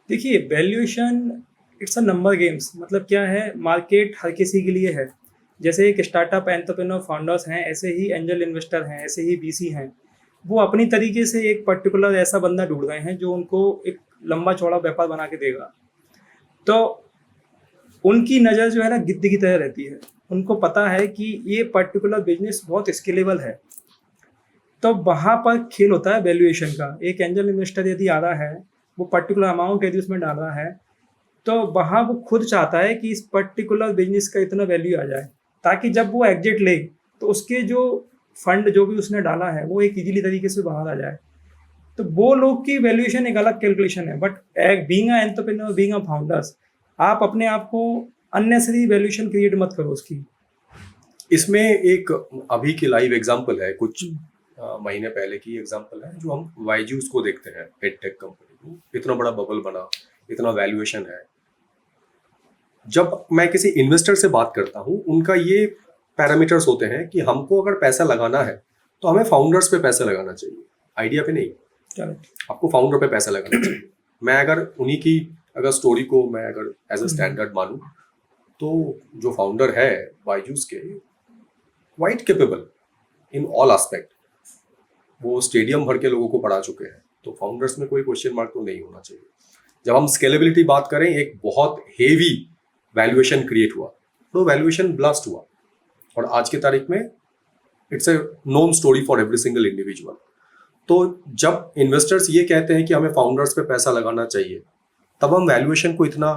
देखिए, valuation it's a number games. मतलब क्या है, मार्केट हर किसी के लिए है। जैसे एक स्टार्टअप एंटरप्रेन्योर फाउंडर्स हैं, ऐसे ही एंजल इन्वेस्टर हैं, ऐसे ही बीसी हैं। वो अपनी तरीके से एक पर्टिकुलर ऐसा बंदा ढूंढ रहे हैं जो उनको एक लंबा चौड़ा व्यापार बना के देगा। तो उनकी नज़र जो है ना गिद्ध की तरह रहती है। उनको पता है कि ये पर्टिकुलर बिजनेस बहुत स्केलेबल है। तो वहाँ पर खेल होता है वैल्यूएशन का। एक एंजल इन्वेस्टर यदि आ रहा है, वो पर्टिकुलर अमाउंट यदि उसमें डाल रहा है, तो वहाँ वो खुद चाहता है कि इस पर्टिकुलर बिजनेस का इतना वैल्यू आ जाए, ताकि जब वो एग्जिट ले तो उसके जो फंड जो भी उसने डाला है वो एक इजीली तरीके से बाहर आ जाए। तो वो लोग की वैल्यूएशन एक अलग कैलकुलेशन है, but being a entrepreneur, being a founders, आप अपने आप को अननेसेसरी वैल्यूएशन क्रिएट मत करो उसकी। इसमें एक अभी की लाइव एग्जांपल है, कुछ महीने पहले की एग्जांपल है, जो हम वाईजूस को देखते हैं, एडटेक कंपनी को, इतना बड़ा बबल बना, इतना वैल्यूएशन है। जब मैं किसी इन्वेस्टर से बात करता हूँ, उनका ये पैरामीटर्स होते हैं कि हमको अगर पैसा लगाना है तो हमें फाउंडर्स पे पैसा लगाना चाहिए, आइडिया पे नहीं। करेक्ट। आपको फाउंडर पे पैसा लगाना चाहिए। मैं अगर उन्हीं की अगर स्टोरी को मैं अगर एज अ स्टैंडर्ड मानूं, तो जो फाउंडर है बायजूस के, quite capable in all aspect, वो स्टेडियम भर के लोगों को पढ़ा चुके हैं, तो फाउंडर्स में कोई क्वेश्चन मार्क तो नहीं होना चाहिए। जब हम स्केलेबिलिटी बात करें, एक बहुत हेवी वैल्यूएशन क्रिएट हुआ, तो वैल्यूएशन ब्लास्ट हुआ, और आज की तारीख में it's a known story for every single individual. तो जब इन्वेस्टर्स ये कहते हैं कि हमें फाउंडर्स पे पैसा लगाना चाहिए, तब हम वैल्यूएशन को इतना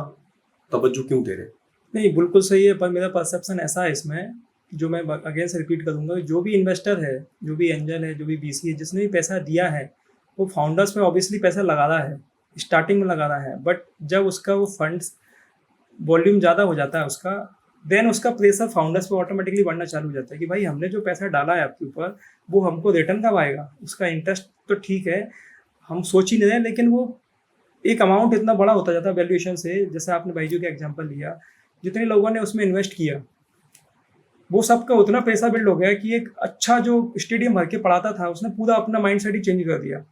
तवज्जो क्यों दे रहे हैं? नहीं, बिल्कुल सही है, पर मेरा परसेप्शन ऐसा है इसमें, जो मैं अगेन से रिपीट करूंगा, जो भी इन्वेस्टर है, जो भी एंजल है, जो भी बीसी है, जिसने भी पैसा दिया है, वो फाउंडर्स पे ऑब्वियसली पैसा लगा रहा है, स्टार्टिंग में लगा रहा है, बट जब उसका वो फंड्स वॉल्यूम ज़्यादा हो जाता है उसका, देन उसका प्रेशर फाउंडर्स पे ऑटोमेटिकली बढ़ना चालू हो जाता है कि भाई हमने जो पैसा डाला है आपके ऊपर, वो हमको रिटर्न कब आएगा। उसका इंटरेस्ट तो ठीक है, हम सोच ही नहीं रहे, लेकिन वो एक अमाउंट इतना बड़ा होता जाता है वैल्यूएशन से। जैसे आपने बाईजू का एग्जांपल लिया, जितने लोगों ने उसमें इन्वेस्ट किया, वो सबका उतना पैसा बिल्ड हो गया कि एक अच्छा जो स्टेडियम भर के पढ़ाता था, उसने पूरा अपना माइंड सेट ही चेंज कर दिया।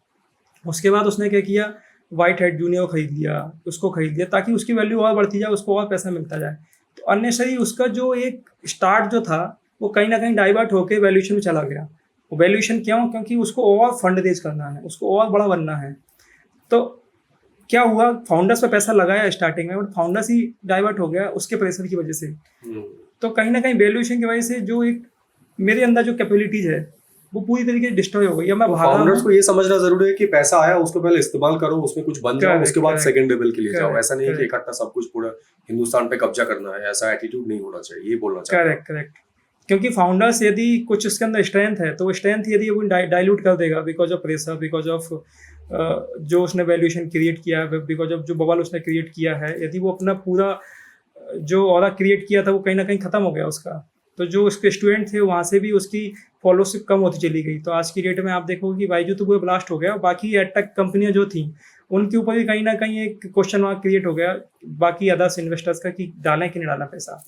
उसके बाद उसने क्या किया, वाइट हेड जूनियर खरीद लिया, उसको खरीद लिया ताकि उसकी वैल्यू और बढ़ती जाए, उसको और पैसा मिलता जाए। तो अननेसेसरी उसका जो एक स्टार्ट जो था, वो कहीं ना कहीं डाइवर्ट होकर वैल्यूएशन में चला गया। वो वैल्यूएशन क्यों? क्योंकि उसको और फंड रेज करना है, उसको और बड़ा बनना है। तो क्या हुआ, फाउंडर्स पे पैसा लगाया स्टार्टिंग में, बट फाउंडर्स ही डाइवर्ट हो गया उसके प्रेशर की वजह से। तो कहीं ना कहीं वैल्यूएशन की वजह से जो एक मेरे अंदर जो कैपेबिलिटीज है, वो पूरी तरीके से डिस्ट्रॉय हो गई। अब मैं भाग रहा फाउंडर्स हूँ। को ये समझना जरूरी है कि पैसा आया, उसको पहले इस्तेमाल करो, उसमें कुछ बन जाओ, Correct, उसके बाद correct, सेकंड लेवल के लिए जाओ। correct, ऐसा नहीं है कि correct. इकट्ठा सब कुछ पूरा हिंदुस्तान पे कब्जा करना है, ऐसा एटीट्यूड नहीं होना चाहिए, ये बोलना चाहिए। Correct correct. क्योंकि फाउंडर्स यदि कुछ उसके अंदर स्ट्रेंथ है, तो वो स्ट्रेंथ यदि वो डाइल्यूट कर देगा because of pressure, because of जो उसने वैल्यूएशन क्रिएट किया है, बिकॉज ऑफ जो बबल उसने क्रिएट किया है, यदि वो अपना पूरा जो ऑरा क्रिएट किया था वो कहीं ना कहीं खत्म हो गया उसका, तो जो उसके स्टूडेंट थे वहाँ से भी उसकी फॉलोशिप कम होती चली गई। तो आज की डेट में आप देखोगे कि बाईजू तो पूरा ब्लास्ट हो गया, बाकी एडटेक कंपनियां जो थी उनके ऊपर भी कहीं ना कहीं एक क्वेश्चन मार्क क्रिएट हो गया बाकी अदर्स इन्वेस्टर्स का, कि डालें कि नहीं डालें पैसा।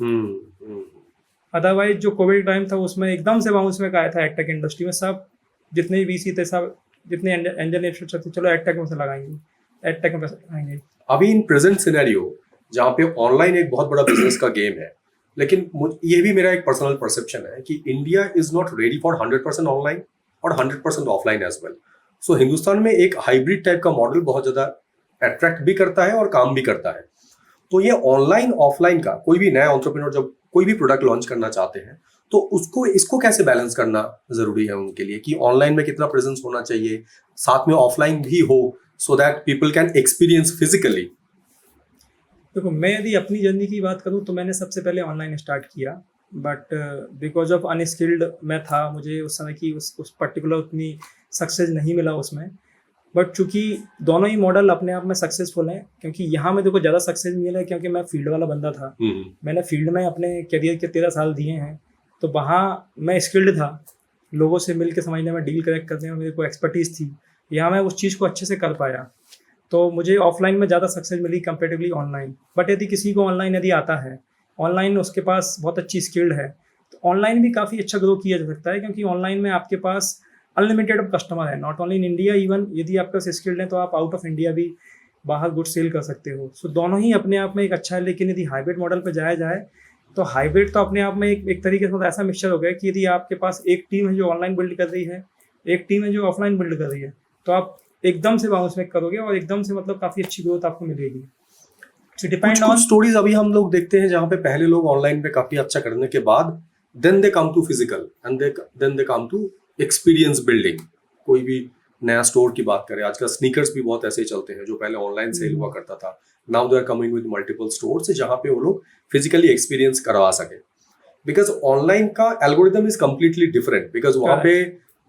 अदरवाइज जो कोविड टाइम था उसमें एकदम से बाउंस में आया था एडटेक इंडस्ट्री में। सब जितने भी वीसी थे, सब जितने एंजल इन्वेस्टर थे, चलो एडटेक में से लगाएंगे, एडटेक में पैसा लगाएंगे। अभी इन प्रेजेंट सिनेरियो जहाँ पे ऑनलाइन एक बहुत बड़ा बिजनेस का गेम है, लेकिन ये भी मेरा एक पर्सनल परसेप्शन है कि India is not ready for 100% online और 100% ऑफलाइन एज वेल। सो हिंदुस्तान में एक हाइब्रिड टाइप का मॉडल बहुत ज्यादा अट्रैक्ट भी करता है और काम भी करता है। तो ये ऑनलाइन ऑफलाइन का कोई भी नया एंटरप्रेन्योर जब कोई भी प्रोडक्ट लॉन्च करना चाहते हैं, तो उसको इसको कैसे बैलेंस करना जरूरी है उनके लिए, कि ऑनलाइन में कितना प्रेजेंस होना चाहिए, साथ में ऑफलाइन भी हो, so that people can experience physically. देखो, मैं यदि अपनी जर्नी की बात करूं तो मैंने सबसे पहले ऑनलाइन स्टार्ट किया, बट बिकॉज ऑफ अनस्किल्ड मैं था, मुझे उस समय की उस पर्टिकुलर उतनी सक्सेस नहीं मिला उसमें। बट चूंकि दोनों ही मॉडल अपने आप में सक्सेसफुल हैं, क्योंकि यहाँ में देखो ज़्यादा सक्सेस मिला है क्योंकि मैं फील्ड वाला बंदा था। मैंने फील्ड में अपने करियर के 13 साल दिए हैं, तो वहाँ मैं स्किल्ड था, लोगों से मिल के समझने में, डील करेक्ट करने में मेरे को एक्सपर्टीज़ थी। यहाँ मैं उस चीज़ को अच्छे से कर पाया, तो मुझे ऑफलाइन में ज़्यादा सक्सेस मिली कंपेरेटिवली ऑनलाइन। बट यदि किसी को ऑनलाइन यदि आता है, ऑनलाइन उसके पास बहुत अच्छी स्किल्ड है, तो ऑनलाइन भी काफ़ी अच्छा ग्रो किया जा सकता है, क्योंकि ऑनलाइन में आपके पास अनलिमिटेड कस्टमर है, not only in India, even यदि आपके पास स्किल्ड है तो आप आउट ऑफ इंडिया भी बाहर गुड सेल कर सकते हो। सो दोनों ही अपने आप में एक अच्छा है। लेकिन यदि हाइब्रिड मॉडल पर जाया जाए, तो हाइब्रिड तो अपने आप में एक तरीके से ऐसा मिक्सचर हो गया कि यदि आपके पास एक टीम है जो ऑनलाइन बिल्ड कर रही है, एक टीम है जो ऑफलाइन बिल्ड कर रही है, तो आप एकदम से बाउंस बैक करोगे और एकदम से मतलब काफ़ी अच्छी ग्रोथ आपको मिलेगी। कुछ स्टोरीज अभी हम लोग देखते हैं जहाँ पे पहले लोग ऑनलाइन पे काफी अच्छा करने के बाद then they come to physical and then they come to experience building. कोई भी नया स्टोर की बात करें, आजकल स्नीकर्स भी बहुत ऐसे चलते हैं जो पहले ऑनलाइन सेल हुआ करता था, now they are coming with multiple stores जहाँ पे वो लोग फिजिकली एक्सपीरियंस करवा सके। बिकॉज ऑनलाइन का algorithm is completely different, because वहाँ पे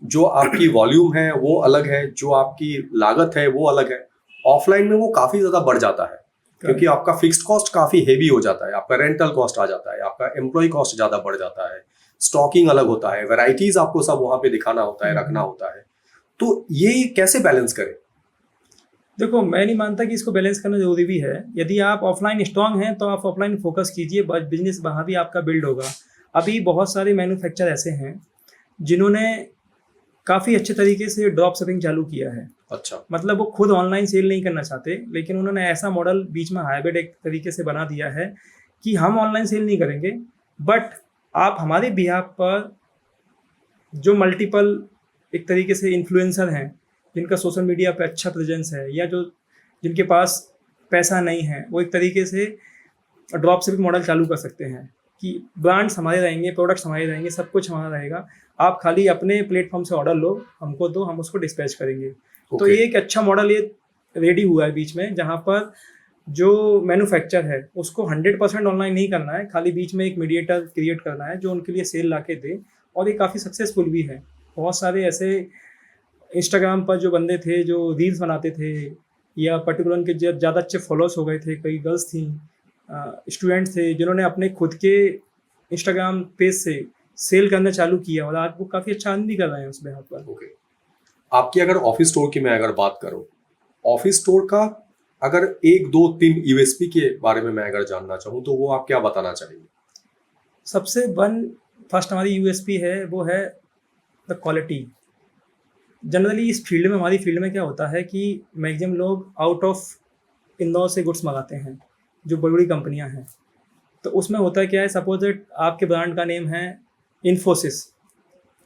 जो आपकी वॉल्यूम है वो अलग है, जो आपकी लागत है वो अलग है। ऑफलाइन में वो काफी ज्यादा बढ़ जाता है क्योंकि आपका फिक्स्ड कॉस्ट काफी हेवी हो जाता है, आपका रेंटल कॉस्ट आ जाता है, आपका एम्प्लॉय कॉस्ट ज्यादा बढ़ जाता है, स्टॉकिंग अलग होता है, वैरायटीज आपको सब वहां पे दिखाना होता है, रखना होता है। तो ये कैसे बैलेंस करें? देखो, मैं नहीं मानता कि इसको बैलेंस करना जरूरी भी है। यदि आप ऑफलाइन स्ट्रांग हैं तो आप ऑफलाइन फोकस कीजिए, बिजनेस वहाँ भी आपका बिल्ड होगा। अभी बहुत सारे मैन्युफैक्चर ऐसे हैं जिन्होंने काफ़ी अच्छे तरीके से ड्रॉप शिपिंग चालू किया है। अच्छा, मतलब वो खुद ऑनलाइन सेल नहीं करना चाहते, लेकिन उन्होंने ऐसा मॉडल बीच में हाइब्रिड एक तरीके से बना दिया है कि हम ऑनलाइन सेल नहीं करेंगे, बट आप हमारे बिहाफ पर जो मल्टीपल एक तरीके से इन्फ्लुएंसर हैं जिनका सोशल मीडिया पे अच्छा प्रेजेंस है, या जो जिनके पास पैसा नहीं है, वो एक तरीके से ड्रॉप शिपिंग मॉडल चालू कर सकते हैं कि ब्रांड्स हमारे रहेंगे, प्रोडक्ट्स हमारे रहेंगे, सब कुछ हमारा रहेगा, आप खाली अपने प्लेटफॉर्म से ऑर्डर लो, हमको दो, हम उसको डिस्पैच करेंगे। तो Okay. ये एक अच्छा मॉडल ये रेडी हुआ है बीच में, जहाँ पर जो मैन्युफैक्चर है उसको 100% ऑनलाइन नहीं करना है, खाली बीच में एक मीडिएटर क्रिएट करना है जो उनके लिए सेल ला के दे, और ये काफ़ी सक्सेसफुल भी है। बहुत सारे ऐसे इंस्टाग्राम पर जो बंदे थे जो रील्स बनाते थे, या पर्टिकुलर उनके ज़्यादा अच्छे फॉलोअर्स हो गए थे, कई गर्ल्स थी, स्टूडेंट्स थे जिन्होंने अपने खुद के इंस्टाग्राम पेज से सेल करना चालू किया, और आज वो काफ़ी अच्छा अर्न भी कर रहे हैं उस बिहाफ पर। ओके। आपकी अगर ऑफिस स्टोर की मैं अगर बात करूं, ऑफिस स्टोर का अगर 1 2 3 यूएसपी के बारे में मैं अगर जानना चाहूँ तो वो आप क्या बताना चाहेंगे? सबसे फर्स्ट हमारी यूएसपी है, वो है द क्वालिटी। जनरली इस फील्ड में, हमारी फील्ड में क्या होता है कि मैक्सिमम लोग आउट ऑफ इंदौर से गुड्स मंगाते हैं, जो बड़ी बड़ी कंपनियां हैं। तो उसमें होता है क्या है, सपोज दैट आपके ब्रांड का नेम है इन्फोसिस,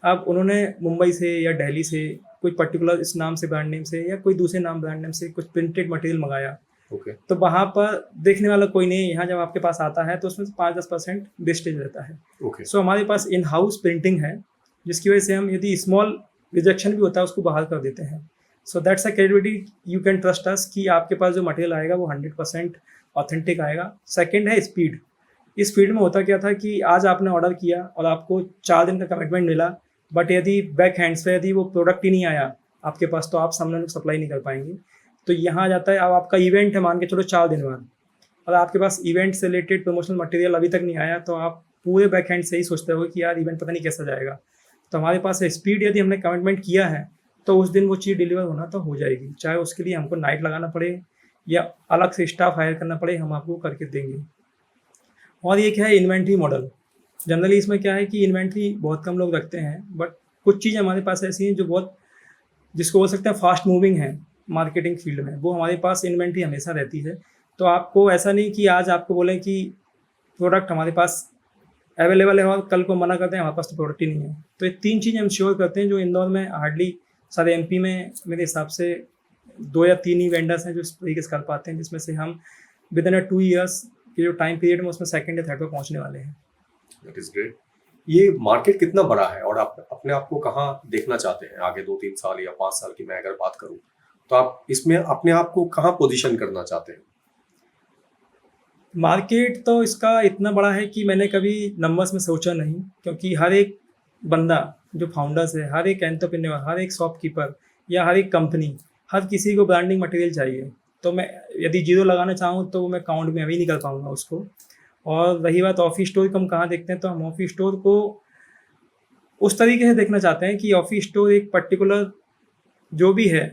अब उन्होंने मुंबई से या दिल्ली से कोई पर्टिकुलर इस नाम से ब्रांड नेम से या कोई दूसरे नाम ब्रांड नेम से कुछ प्रिंटेड मटेरियल मंगाया, ओके, तो वहाँ पर देखने वाला कोई नहीं है। यहाँ जब आपके पास आता है तो उसमें से 5-10% वेस्टेज रहता है। ओके, सो हमारे पास इन हाउस प्रिंटिंग है, जिसकी वजह से हम यदि स्मॉल रिजेक्शन भी होता है उसको बाहर कर देते हैं। So that's a credibility, you can trust us कि आपके पास जो मटेरियल आएगा वो 100% ऑथेंटिक आएगा। सेकेंड है स्पीड। इस फील्ड में होता क्या था कि आज आपने ऑर्डर किया और आपको 4 दिन का कमिटमेंट मिला, बट यदि बैक हैंड से यदि वो प्रोडक्ट ही नहीं आया आपके पास, तो आप सामने सप्लाई नहीं कर पाएंगे। तो यहाँ आ जाता है, अब आपका इवेंट है, मान के चलो 4 दिन बाद, और आपके पास इवेंट से रिलेटेड प्रमोशनल मटेरियल अभी तक नहीं आया, तो आप पूरे बैक हैंड से ही सोचते हो कि यार इवेंट पता नहीं कैसा जाएगा। तो हमारे पास स्पीड, यदि हमने कमिटमेंट किया है तो उस दिन वो चीज़ डिलीवर होना तो हो जाएगी, चाहे उसके लिए हमको नाइट लगाना पड़े या अलग से स्टाफ हायर करना पड़े, हम आपको करके देंगे। और ये क्या है, इन्वेंट्री मॉडल। जनरली इसमें क्या है कि इन्वेंट्री बहुत कम लोग रखते हैं, बट कुछ चीज़ें हमारे पास ऐसी हैं जो बहुत, जिसको बोल सकते हैं फास्ट मूविंग है मार्केटिंग फील्ड में, वो हमारे पास इन्वेंट्री हमेशा रहती है। तो आपको ऐसा नहीं कि आज आपको बोलें कि प्रोडक्ट हमारे पास अवेलेबल है और कल को मना करते हैं हमारे पास तो प्रोडक्ट ही नहीं है। तो ये 3 चीज़ें हम श्योर करते हैं, जो इंदौर में हार्डली सारे एमपी में मेरे हिसाब से 2 या 3 ही वेंडर्स हैं जो इस तरीके से कर पाते हैं, जिसमें से हम विद इन 2 ईयर्स के जो टाइम पीरियड में उसमें सेकंड या थर्ड पर पहुंचने वाले हैं। That is great. ये मार्केट कितना बड़ा है और आप अपने आप को कहाँ देखना चाहते हैं आगे 2-3 साल या 5 साल की मैं अगर बात करूं, तो आप इसमें अपने आप को कहाँ पोजीशन करना चाहते हैं? मार्केट तो इसका इतना बड़ा है कि मैंने कभी नंबर्स में सोचा नहीं, क्योंकि हर एक बंदा जो फाउंडर्स है, हर एक एंटरप्रेन्योर, हर एक शॉपकीपर या हर एक कंपनी, हर किसी को ब्रांडिंग मटेरियल चाहिए। तो मैं यदि 0 लगाना चाहूँ तो मैं काउंट में अभी नहीं कर पाऊँगा उसको। और रही बात ऑफिस स्टोर को हम कहाँ देखते हैं, तो हम ऑफिस स्टोर को उस तरीके से देखना चाहते हैं कि ऑफिस स्टोर एक पर्टिकुलर जो भी है,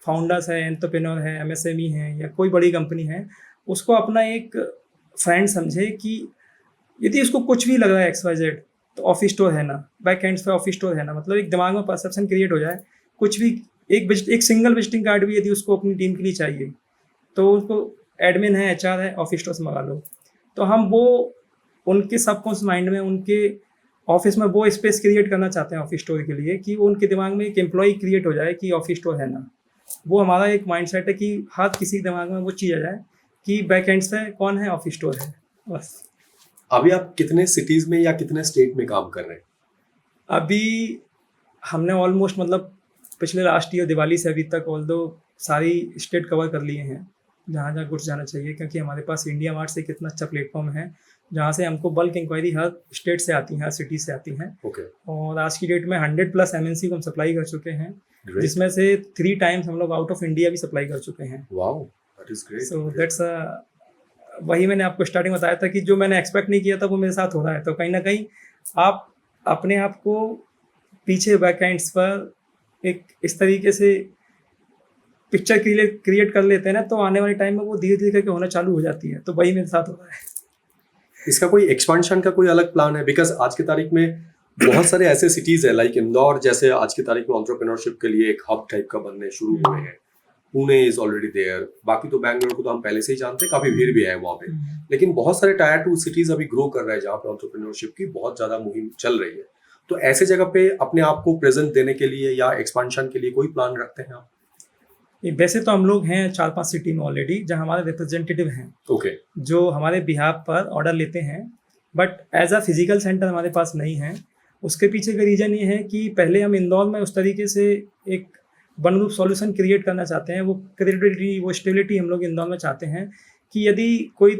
फाउंडर्स है, एंटरप्रेन्योर है, एमएसएमई है या कोई बड़ी कंपनी है, उसको अपना एक फ्रेंड समझे कि यदि उसको कुछ भी लग रहा है XYZ तो ऑफिस स्टोर है ना, बैक एंड्स पे ऑफिस स्टोर है ना, मतलब एक दिमाग में परसेप्शन क्रिएट हो जाए। कुछ भी एक सिंगल विजिटिंग कार्ड भी यदि उसको अपनी टीम के लिए चाहिए, तो उसको एडमिन है, HR है, ऑफिस स्टोर से मंगा लो। तो हम वो उनके सबकॉन्शियस माइंड में, उनके ऑफिस में वो स्पेस क्रिएट करना चाहते हैं ऑफिस स्टोर के लिए, कि वो उनके दिमाग में एक एम्प्लॉय क्रिएट हो जाए कि ऑफिस स्टोर है ना। वो हमारा एक माइंडसेट है कि हर किसी के दिमाग में वो चीज़ आ जाए कि बैक एंड से कौन है, ऑफिस स्टोर है, बस। अभी आप कितने सिटीज में या कितने स्टेट में काम कर रहे हैं? अभी हमने ऑलमोस्ट मतलब पिछले लास्ट ईयर दिवाली से अभी तक ऑल दो सारी स्टेट कवर कर लिए हैं जहाँ जहाँ कुछ जाना चाहिए, क्योंकि हमारे पास इंडिया मार्ट से कितना अच्छा प्लेटफॉर्म है जहाँ से हमको बल्क इंक्वायरी हर स्टेट से आती है, हर सिटी से आती हैं। ओके, और आज की डेट में 100+ MNC को हम सप्लाई कर चुके हैं, ग्रेट, जिसमें से 3 टाइम्स हम लोग आउट ऑफ इंडिया भी सप्लाई कर चुके हैं। Wow, that is great. So that's वही मैंने आपको स्टार्टिंग बताया था कि जो मैंने एक्सपेक्ट नहीं किया था वो मेरे साथ हो रहा है। तो कहीं ना कहीं आप अपने आप को पीछे बैकएंड्स पर एक इस तरीके से पिक्चर क्रिएट कर लेते हैं ना, तो आने वाले टाइम में वो धीरे धीरे करके होना चालू हो जाती है। तो वही मेरे साथ हो रहा है। इसका कोई एक्सपेंशन का कोई अलग प्लान है? बिकॉज आज की तारीख में बहुत सारे ऐसे सिटीज है लाइक इंदौर जैसे आज की तारीख में एंटरप्रेन्योरशिप के लिए एक हब टाइप का बनने शुरू हुए हैं। पुणे इज ऑलरेडी देयर, बाकी तो बैंगलोर को तो हम पहले से ही जानते हैं, काफी भीड़ भी है वहाँ पे। लेकिन बहुत सारे टायर 2 सिटीज अभी ग्रो कर रहे हैं जहाँ पे एंटरप्रेन्योरशिप की बहुत ज्यादा मुहिम चल रही है। तो ऐसे जगह पे अपने आप को प्रेजेंट देने के लिए या एक्सपेंशन के लिए कोई प्लान रखते हैं आप? वैसे तो हम लोग हैं 4-5 सिटी में ऑलरेडी जहाँ हमारे रिप्रेजेंटेटिव हैं ओके, जो हमारे बिहाफ पर ऑर्डर लेते हैं, but as a physical centre हमारे पास नहीं है। उसके पीछे का रीज़न ये है कि पहले हम इंदौर में उस तरीके से एक वन ग्रुप सॉल्यूशन क्रिएट करना चाहते हैं। वो क्रेडिबिलिटी, वो स्टेबिलिटी हम लोग इंदौर में चाहते हैं कि यदि कोई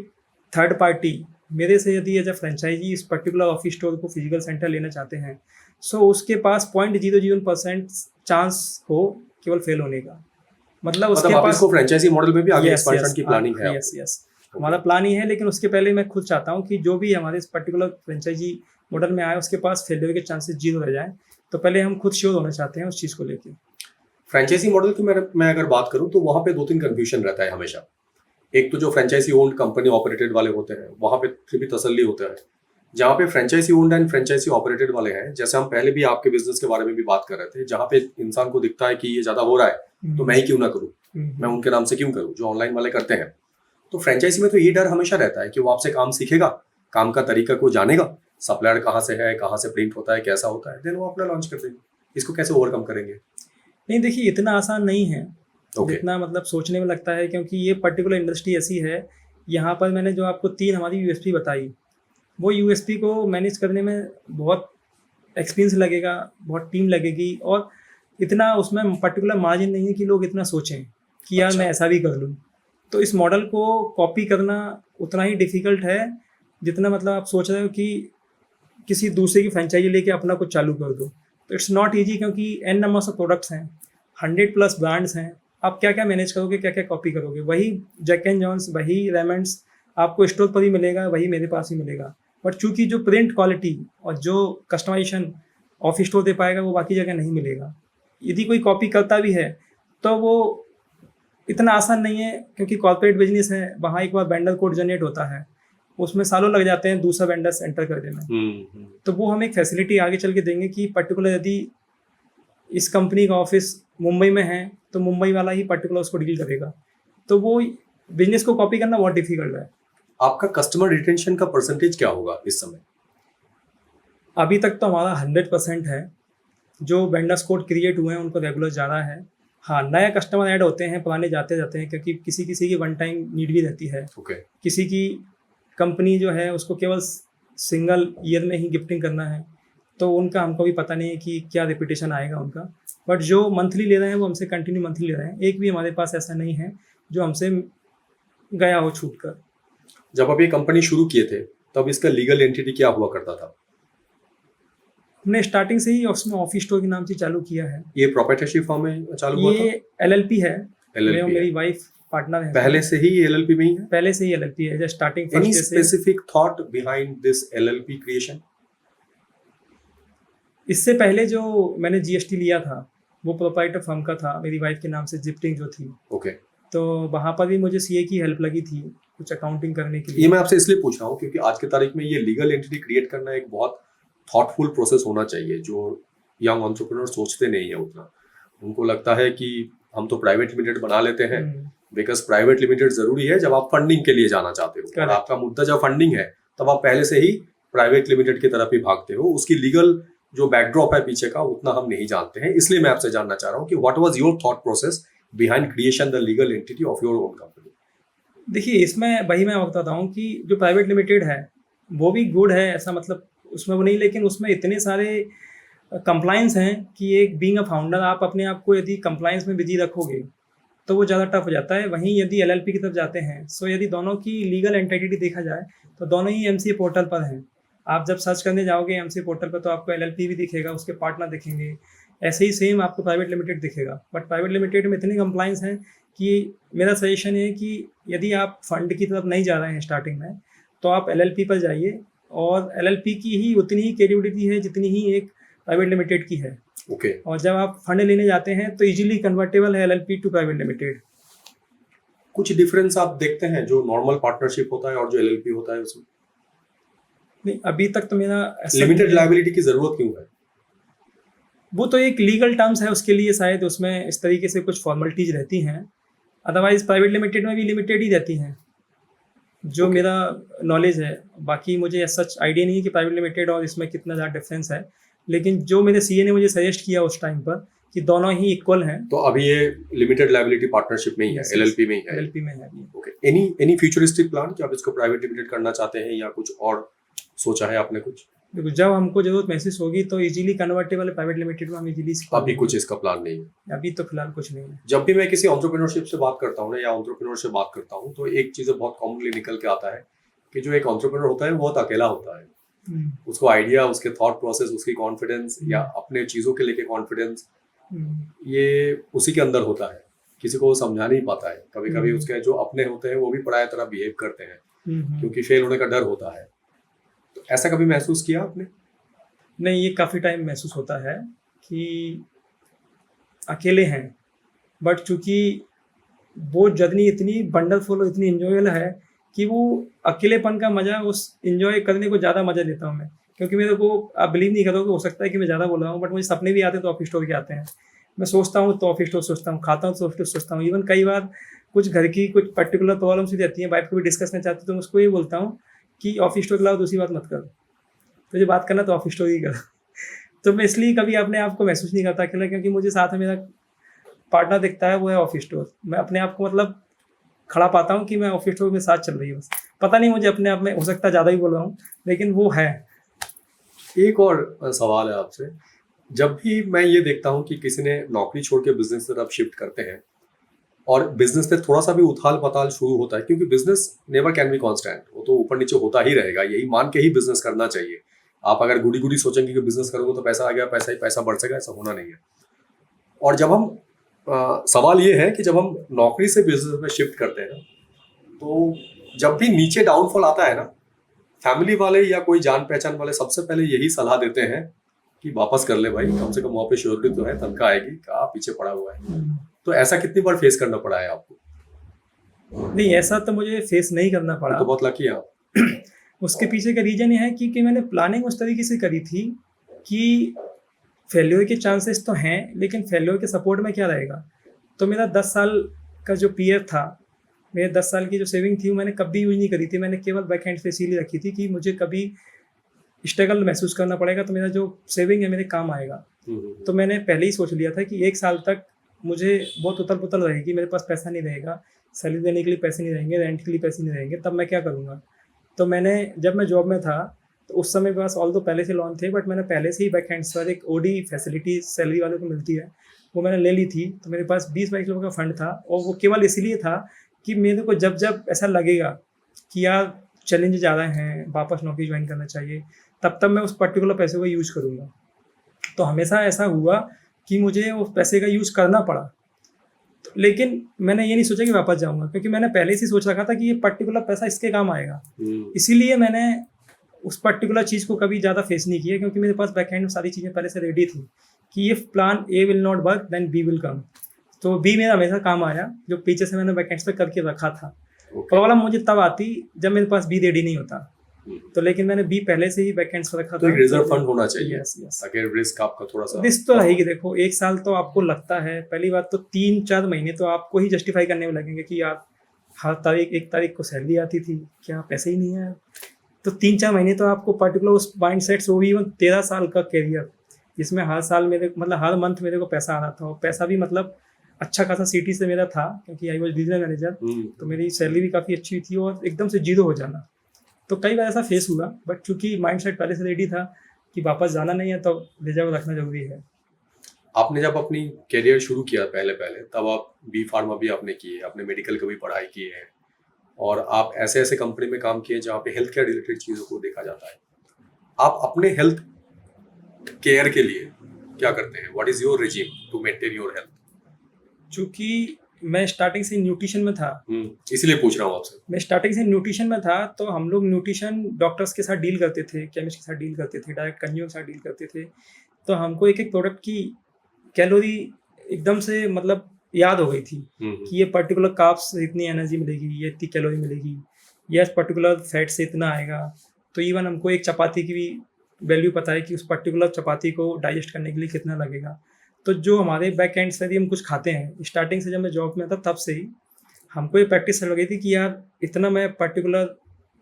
थर्ड पार्टी मेरे से यदि एज अ फ्रेंचाइजी इस पर्टिकुलर ऑफिस स्टोर को फिजिकल सेंटर लेना चाहते हैं, सो उसके पास 0.001% चांस हो केवल फेल होने का। मतलब उसके आप पास इसको फ्रेंचाइजी मॉडल में भी आगे Yes, एक्सपेंशन yes, की प्लानिंग है? यस हमारा प्लान ही है, लेकिन उसके पहले मैं खुद चाहता हूँ कि जो भी हमारे इस पर्टिकुलर फ्रेंचाइजी मॉडल में आए उसके पास फेलियर के चांसेस 0 रह जाए। तो पहले हम खुद श्योर होना चाहते हैं उस चीज़ को लेके। फ्रेंचाइजी मॉडल की मैं अगर बात करूं तो वहां पे 2-3 कंफ्यूजन रहता है हमेशा। एक तो जो फ्रेंचाइजी ओन्ड कंपनी ऑपरेटेड वाले होते हैं वहां पे फिर भी तसल्ली होता है। जहाँ पे franchisee owned and franchisee operated वाले हैं, जैसे हम पहले भी आपके बिजनेस के बारे में भी बात कर रहे थे, जहाँ पे इंसान को दिखता है कि ये ज्यादा हो रहा है तो मैं ही क्यों ना करूँ, मैं उनके नाम से क्यों करूँ जो ऑनलाइन वाले करते हैं। तो फ्रेंचाइजी में तो ये डर हमेशा रहता है कि वो आपसे काम सीखेगा, काम का तरीका को जानेगा, सप्लायर कहाँ से है, कहाँ से प्रिंट होता है, कैसा होता है, देन वो अपना लॉन्च कर देंगे। इसको कैसे ओवरकम करेंगे? नहीं, देखिए इतना आसान नहीं है ओके, जितना मतलब सोचने में लगता है, क्योंकि ये पर्टिकुलर इंडस्ट्री ऐसी है। यहाँ पर मैंने जो आपको 3 हमारी यूएसपी बताई, वो यूएसपी को मैनेज करने में बहुत एक्सपीरियंस लगेगा, बहुत टीम लगेगी, और इतना उसमें पर्टिकुलर मार्जिन नहीं है कि लोग इतना सोचें कि यार मैं ऐसा भी कर लूँ। तो इस मॉडल को कॉपी करना उतना ही डिफ़िकल्ट है जितना मतलब आप सोच रहे हो कि किसी दूसरे की फ्रेंचाइजी लेके अपना कुछ चालू कर दो। तो इट्स नॉट ईजी, क्योंकि n नंबर्स ऑफ प्रोडक्ट्स हैं, 100+ ब्रांड्स हैं। आप क्या क्या मैनेज करोगे, क्या क्या कॉपी करोगे? वही जैक एंड जॉन्स, वही रेमंड्स आपको स्टोर पर ही मिलेगा, वही मेरे पास ही मिलेगा। बट चूंकि जो प्रिंट क्वालिटी और जो कस्टमाइजेशन ऑफिस स्टोर दे पाएगा वो बाकी जगह नहीं मिलेगा। यदि कोई कॉपी करता भी है तो वो इतना आसान नहीं है, क्योंकि कॉर्पोरेट बिजनेस है, वहाँ एक बार वेंडर कोड जनरेट होता है, उसमें सालों लग जाते हैं दूसरा वेंडर्स एंटर करने में। तो वो हम एक फैसिलिटी आगे चल के देंगे कि पर्टिकुलर यदि इस कंपनी का ऑफिस मुंबई में है तो मुंबई वाला ही पर्टिकुलर उसको डील करेगा। तो वो बिजनेस को कॉपी करना बहुत डिफिकल्ट है। आपका कस्टमर रिटेंशन का परसेंटेज क्या होगा इस समय? अभी तक तो हमारा 100% है। जो वेंडर्स कोड क्रिएट हुए हैं उनको रेगुलर जा रहा है। हाँ, नए कस्टमर ऐड होते हैं, पुराने जाते जाते हैं, क्योंकि किसी किसी की वन टाइम नीड भी रहती है। ओके, किसी की कंपनी जो है उसको केवल सिंगल ईयर में ही गिफ्टिंग करना है, तो उनका हमको भी पता नहीं है कि क्या रेपुटेशन आएगा उनका। बट जो मंथली ले रहे हैं वो हमसे कंटिन्यू मंथली ले रहे हैं। एक भी हमारे पास ऐसा नहीं है जो हमसे गया हो छूट कर। जब आप ये कंपनी शुरू किए थे तब इसका लीगल एंटिटी क्या हुआ करता था? हमने स्टार्टिंग से ही उसमें ऑफिस स्टोर के नाम से चालू किया है। ये प्रोप्राइटरशिप फॉर्म में चालू हुआ था? ये LLP है। LLP मैं और मेरी वाइफ पार्टनर है। पहले से ही LLP में ही है? पहले से ही LLP है, जस्ट स्टार्टिंग Any फर्स्ट से। specific thought behind this LLP creation? इससे पहले जो मैंने GST लिया था वो प्रोप्राइटर फर्म का था, मेरी वाइफ के नाम से जिप्टिंग जो थी। ओके, तो वहाँ पर भी मुझे CA की हेल्प लगी थी कुछ अकाउंटिंग करने के ये लिए। मैं आपसे इसलिए पूछ रहा हूँ क्योंकि आज की तारीख में ये लीगल एंटिटी क्रिएट करना एक बहुत थॉटफुल प्रोसेस होना चाहिए, जो यंग एंटरप्रेन्योर सोचते नहीं है उतना। उनको लगता है कि हम तो प्राइवेट लिमिटेड बना लेते हैं, बिकॉज प्राइवेट लिमिटेड जरूरी है जब आप फंडिंग के लिए जाना चाहते हो। और Correct. आपका मुद्दा जब फंडिंग है तब आप पहले से ही प्राइवेट लिमिटेड की तरफ ही भागते हो। उसकी लीगल जो बैकड्रॉप है पीछे का उतना हम नहीं जानते हैं, इसलिए मैं आपसे जानना चाह रहा हूँ कि what was your thought process behind creation the legal entity of your own company? देखिए, इसमें वही मैं बताता हूँ कि जो प्राइवेट लिमिटेड है वो भी गुड है, ऐसा मतलब उसमें वो नहीं, लेकिन उसमें इतने सारे कंप्लाइंस हैं कि एक बीइंग अ फाउंडर आप अपने आप को यदि कंप्लाइंस में बिजी रखोगे तो वो ज़्यादा टफ हो जाता है। वहीं यदि एलएलपी की तरफ जाते हैं, सो यदि दोनों की लीगल एंटिटी देखा जाए तो दोनों ही एमसीए पोर्टल पर हैं। आप जब सर्च करने जाओगे एमसीए पोर्टल पर तो आपको एलएलपी भी दिखेगा, उसके पार्टनर दिखेंगे, ऐसे ही सेम आपको प्राइवेट लिमिटेड दिखेगा। बट प्राइवेट लिमिटेड में इतनी कंप्लाइंस है कि मेरा सजेशन है कि यदि आप फंड की तरफ नहीं जा रहे हैं स्टार्टिंग में, तो आप एलएलपी पर जाइए, और एलएलपी की ही उतनी ही क्रेडिबिलिटी है जितनी ही एक प्राइवेट लिमिटेड की है। ओके। और जब आप फंड लेने जाते हैं तो इजीली कन्वर्टेबल है एलएलपी टू प्राइवेट लिमिटेड। कुछ डिफरेंस आप देखते हैं जो नॉर्मल पार्टनरशिप होता है और जो एलएलपी होता है उसमें? नहीं, अभी तक तो मेरा ऐसा लिमिटेड नहीं है। लायबिलिटी की जरूरत क्यों है? वो तो एक लीगल टर्म्स है, उसके लिए शायद उसमें इस तरीके से कुछ फॉर्मेलिटीज रहती हैं। अदरवाइज प्राइवेट लिमिटेड में भी लिमिटेड ही रहती हैं, जो Okay. मेरा नॉलेज है। बाकी मुझे सच आइडिया नहीं है कि प्राइवेट लिमिटेड और इसमें कितना ज़्यादा डिफरेंस है, लेकिन जो मेरे सीए ने मुझे सजेस्ट किया उस टाइम पर कि दोनों ही इक्वल हैं। तो अभी ये लिमिटेड लायबिलिटी पार्टनरशिप में ही है, Yes, एलएलपी में ही है। एलएलपी में है ये। ओके। एनी फ्यूचरिस्टिक प्लान कि आप इसको प्राइवेट लिमिटेड करना चाहते हैं या कुछ और सोचा है आपने कुछ? देखो, जब हमको जरूरत महसूस होगी तो इजीली कन्वर्टेबल प्राइवेट लिमिटेड में हम इजीली अभी कुछ इसका प्लान नहीं है? अभी तो फिलहाल कुछ नहीं है। जब भी मैं किसी एंटरप्रेन्योरशिप से बात करता हूँ ना, या एंटरप्रेन्योर से बात करता हूँ, तो एक चीज़ बहुत कॉमनली निकल के आता है कि जो एक एंटरप्रेन्योर होता है वो बहुत अकेला होता है। उसको आइडिया, उसके थॉट प्रोसेस, उसकी कॉन्फिडेंस या अपने चीज़ों के लेके कॉन्फिडेंस, ये उसी के अंदर होता है। किसी को वो समझा नहीं पाता है। कभी कभी उसके जो अपने होते हैं वो भी पराया तरह बिहेव करते हैं क्योंकि फेल होने का डर होता है। तो ऐसा कभी महसूस किया आपने? नहीं, ये काफ़ी टाइम महसूस होता है कि अकेले हैं, बट चूंकि वो जर्नी इतनी वंडरफुल और इतनी इंजॉयबल है कि वो अकेलेपन का मज़ा, उस इंजॉय करने को ज़्यादा मज़ा लेता हूँ मैं। क्योंकि मेरे को, आप बिलीव नहीं करोगे, हो सकता है कि मैं ज़्यादा बोल रहा हूँ, बट मुझे सपने भी आते हैं तो ऑफिस स्टोर के आते हैं। मैं सोचता हूँ तो ऑफिस स्टोर सोचता हूँ, खाता हूँ तो ऑफिस स्टोर सोचता हूँ। इवन कई बार कुछ घर की कुछ पर्टिकुलर प्रॉब्लम्स भी रहती हैं, वाइफ को भी डिस्कस करना चाहती, तो मैं उसको ये बोलता हूँ कि ऑफिस स्टोर के अलावा दूसरी बात मत करो, तुझे बात करना तो ऑफिस स्टोर ही कर। तो मैं इसलिए कभी अपने आप को महसूस नहीं करता अकेला, क्योंकि मुझे साथ में मेरा पार्टनर दिखता है, वो है ऑफिस स्टोर। मैं अपने आप को मतलब खड़ा पाता हूँ कि मैं ऑफिस स्टोर में साथ चल रही हूँ। पता नहीं, मुझे अपने आप में हो सकता है ज़्यादा ही बोल रहा हूँ, लेकिन वो है। एक और सवाल है आपसे। जब भी मैं ये देखता हूँ कि किसी ने नौकरी छोड़ के बिजनेस की तरफ शिफ्ट करते हैं और बिजनेस में थोड़ा सा भी उथाल पताल शुरू होता है, क्योंकि business never can be constant, वो तो ऊपर नीचे होता ही रहेगा, यही मान के ही बिजनेस करना चाहिए। आप अगर गुड़ी गुड़ी सोचेंगे कि बिजनेस करोगे तो पैसा आ गया, पैसा ही पैसा बढ़ सकेगा, ऐसा होना नहीं है। और जब हम सवाल ये है कि जब हम नौकरी से बिजनेस में शिफ्ट करते हैं, तो जब भी नीचे डाउनफॉल आता है ना, फैमिली वाले या कोई जान पहचान वाले सबसे पहले यही सलाह देते हैं कि वापस कर ले भाई, कम से कम वहाँ पे श्योरिटी तो है, तनख्वाह आएगी, कहाँ पीछे पड़ा हुआ है। तो ऐसा कितनी बार फेस करना पड़ा है आपको? नहीं, ऐसा तो मुझे फेस नहीं करना पड़ा। तो बहुत लकी है आप। उसके पीछे का रीजन ये है कि मैंने प्लानिंग उस तरीके से करी थी कि फेल्योर के चांसेस तो हैं, लेकिन फेल्योर के सपोर्ट में क्या रहेगा। तो मेरा 10 साल का जो पीरियड था, मेरे 10 साल की जो सेविंग थी, वो मैंने कभी यूज नहीं करी थी। मैंने केवल बैक हैंड पे इसीलिए रखी थी कि मुझे कभी स्ट्रगल महसूस करना पड़ेगा तो मेरा जो सेविंग है मेरे काम आएगा। तो मैंने पहले ही सोच लिया था कि 1 साल तक मुझे बहुत उथल पुथल रहेगी, मेरे पास पैसा नहीं रहेगा, सैलरी देने के लिए पैसे नहीं रहेंगे, रेंट के लिए पैसे नहीं रहेंगे, तब मैं क्या करूँगा। तो मैंने, जब मैं जॉब में था तो उस समय पास ऑल दो पहले से लोन थे, बट मैंने पहले से ही बैक हैंड पर एक ओडी फैसिलिटी सैलरी वालों को मिलती है, वो मैंने ले ली थी। तो मेरे पास 20-22 रुपये का फंड था, और वो केवल इसलिए था कि मेरे को जब जब ऐसा लगेगा कि यार चैलेंज ज़्यादा हैं, वापस नौकरी ज्वाइन करना चाहिए, तब तब मैं उस पर्टिकुलर पैसे को यूज़ करूँगा। तो हमेशा ऐसा हुआ कि मुझे उस पैसे का यूज़ करना पड़ा, लेकिन मैंने ये नहीं सोचा कि वापस जाऊँगा, क्योंकि मैंने पहले से सोच रखा था कि ये पर्टिकुलर पैसा इसके काम आएगा। इसीलिए मैंने उस पर्टिकुलर चीज़ को कभी ज़्यादा फेस नहीं किया, क्योंकि मेरे पास बैकएंड में सारी चीज़ें पहले से रेडी थी कि if plan A will not work then B will come. तो बी मेरा हमेशा काम आया, जो पीछे से मैंने बैकएंड पे करके रखा था। प्रॉब्लम मुझे तब आती जब मेरे पास बी रेडी नहीं होता, तो लेकिन मैंने बी पहले से ही बैकएंड पे रखा तो था। एक रिजर्व फंड होना चाहिए, यस। ताकि रिस्क आपका थोड़ा सा, रिस्क तो रहेगी। देखो, 1 साल तो आपको लगता है, पहली बात तो 3-4 महीने तो आपको ही जस्टिफाई करने में लगेंगे कि यार हर तारीख 1 तारीख को सैलरी आती थी, क्या पैसे ही नहीं है। तो 3-4 महीने तो आपको पर्टिकुलर उस माइंड सेट से, वो भी 13 साल का कैरियर, जिसमें हर साल मेरे, मतलब हर मंथ मेरे को पैसा आ रहा था, और पैसा भी मतलब अच्छा खासा सिटी से मेरा था, क्योंकि आई वॉज रीजनल मैनेजर, तो मेरी सैलरी भी काफ़ी अच्छी थी, और एकदम से जीरो हो जाना, तो कई बार ऐसा फेस हुआ। बट चूंकि माइंड सेट पहले से रेडी था, कि वापस जाना नहीं है तो रिजर्व रखना जरूरी है। आपने जब अपनी करियर शुरू किया पहले पहले तब आप बी फार्मा भी आपने की है, आपने मेडिकल की भी पढ़ाई की है और आप ऐसे ऐसे कंपनी में काम किए जहाँ पे हेल्थ केयर रिलेटेड चीज़ों को देखा जाता है। आप अपने हेल्थ केयर के लिए क्या करते हैं? What is your regime to maintain your health? चूँकि मैं स्टार्टिंग से न्यूट्रिशन में था, इसलिए पूछ रहा हूँ आपसे। मैं स्टार्टिंग से न्यूट्रिशन में था, तो हम लोग न्यूट्रिशन डॉक्टर्स के साथ डील करते थे, केमिस्ट के साथ डील करते थे, डायरेक्ट कंज्यूमर के साथ डील करते थे। तो हमको एक-एक प्रोडक्ट की कैलोरी एकदम से मतलब याद हो गई थी कि ये पर्टिकुलर कार्ब्स से इतनी एनर्जी मिलेगी, ये इतनी कैलोरी मिलेगी, ये पर्टिकुलर फैट से इतना आएगा। तो इवन हमको एक चपाती की भी वैल्यू पता है कि उस पर्टिकुलर चपाती को डाइजेस्ट करने के लिए कितना लगेगा। तो जो हमारे बैक एंड से भी हम कुछ खाते हैं, स्टार्टिंग से जब मैं जॉब में था तब से ही हमको ये प्रैक्टिस चल गई थी कि यार इतना मैं पर्टिकुलर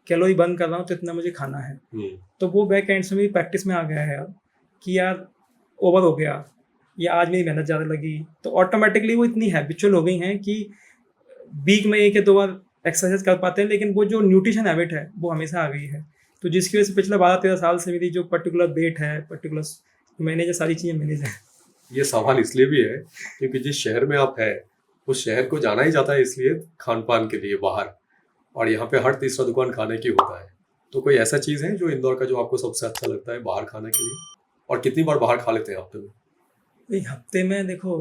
कैलोरी बर्न कर रहा हूँ तो इतना मुझे खाना है। तो वो बैक एंड से मेरी प्रैक्टिस में आ गया है यार कि यार ओवर हो गया या आज मेरी मेहनत ज़्यादा लगी, तो ऑटोमेटिकली वो इतनी हैबिचुअल हो गई हैं कि वीक में 1 या 2 बार एक्सरसाइज कर पाते हैं, लेकिन वो जो न्यूट्रिशन हैबिट है वो हमेशा आ गई है। तो जिसकी वजह से पिछले 12-13 साल से मेरी जो पर्टिकुलर वेट है, पर्टिकुलर मैनेज है, सारी चीज़ें मैनेज है। ये सवाल इसलिए भी है क्योंकि जिस शहर में आप है उस शहर को जाना ही जाता है इसलिए खान पान के लिए बाहर, और यहाँ पे हर तीसरा दुकान खाने की होता है। तो कोई ऐसा चीज़ है जो इंदौर का जो आपको सबसे अच्छा लगता है बाहर खाने के लिए, और कितनी बार बाहर खा लेते हैं हफ्ते में? एक हफ्ते में देखो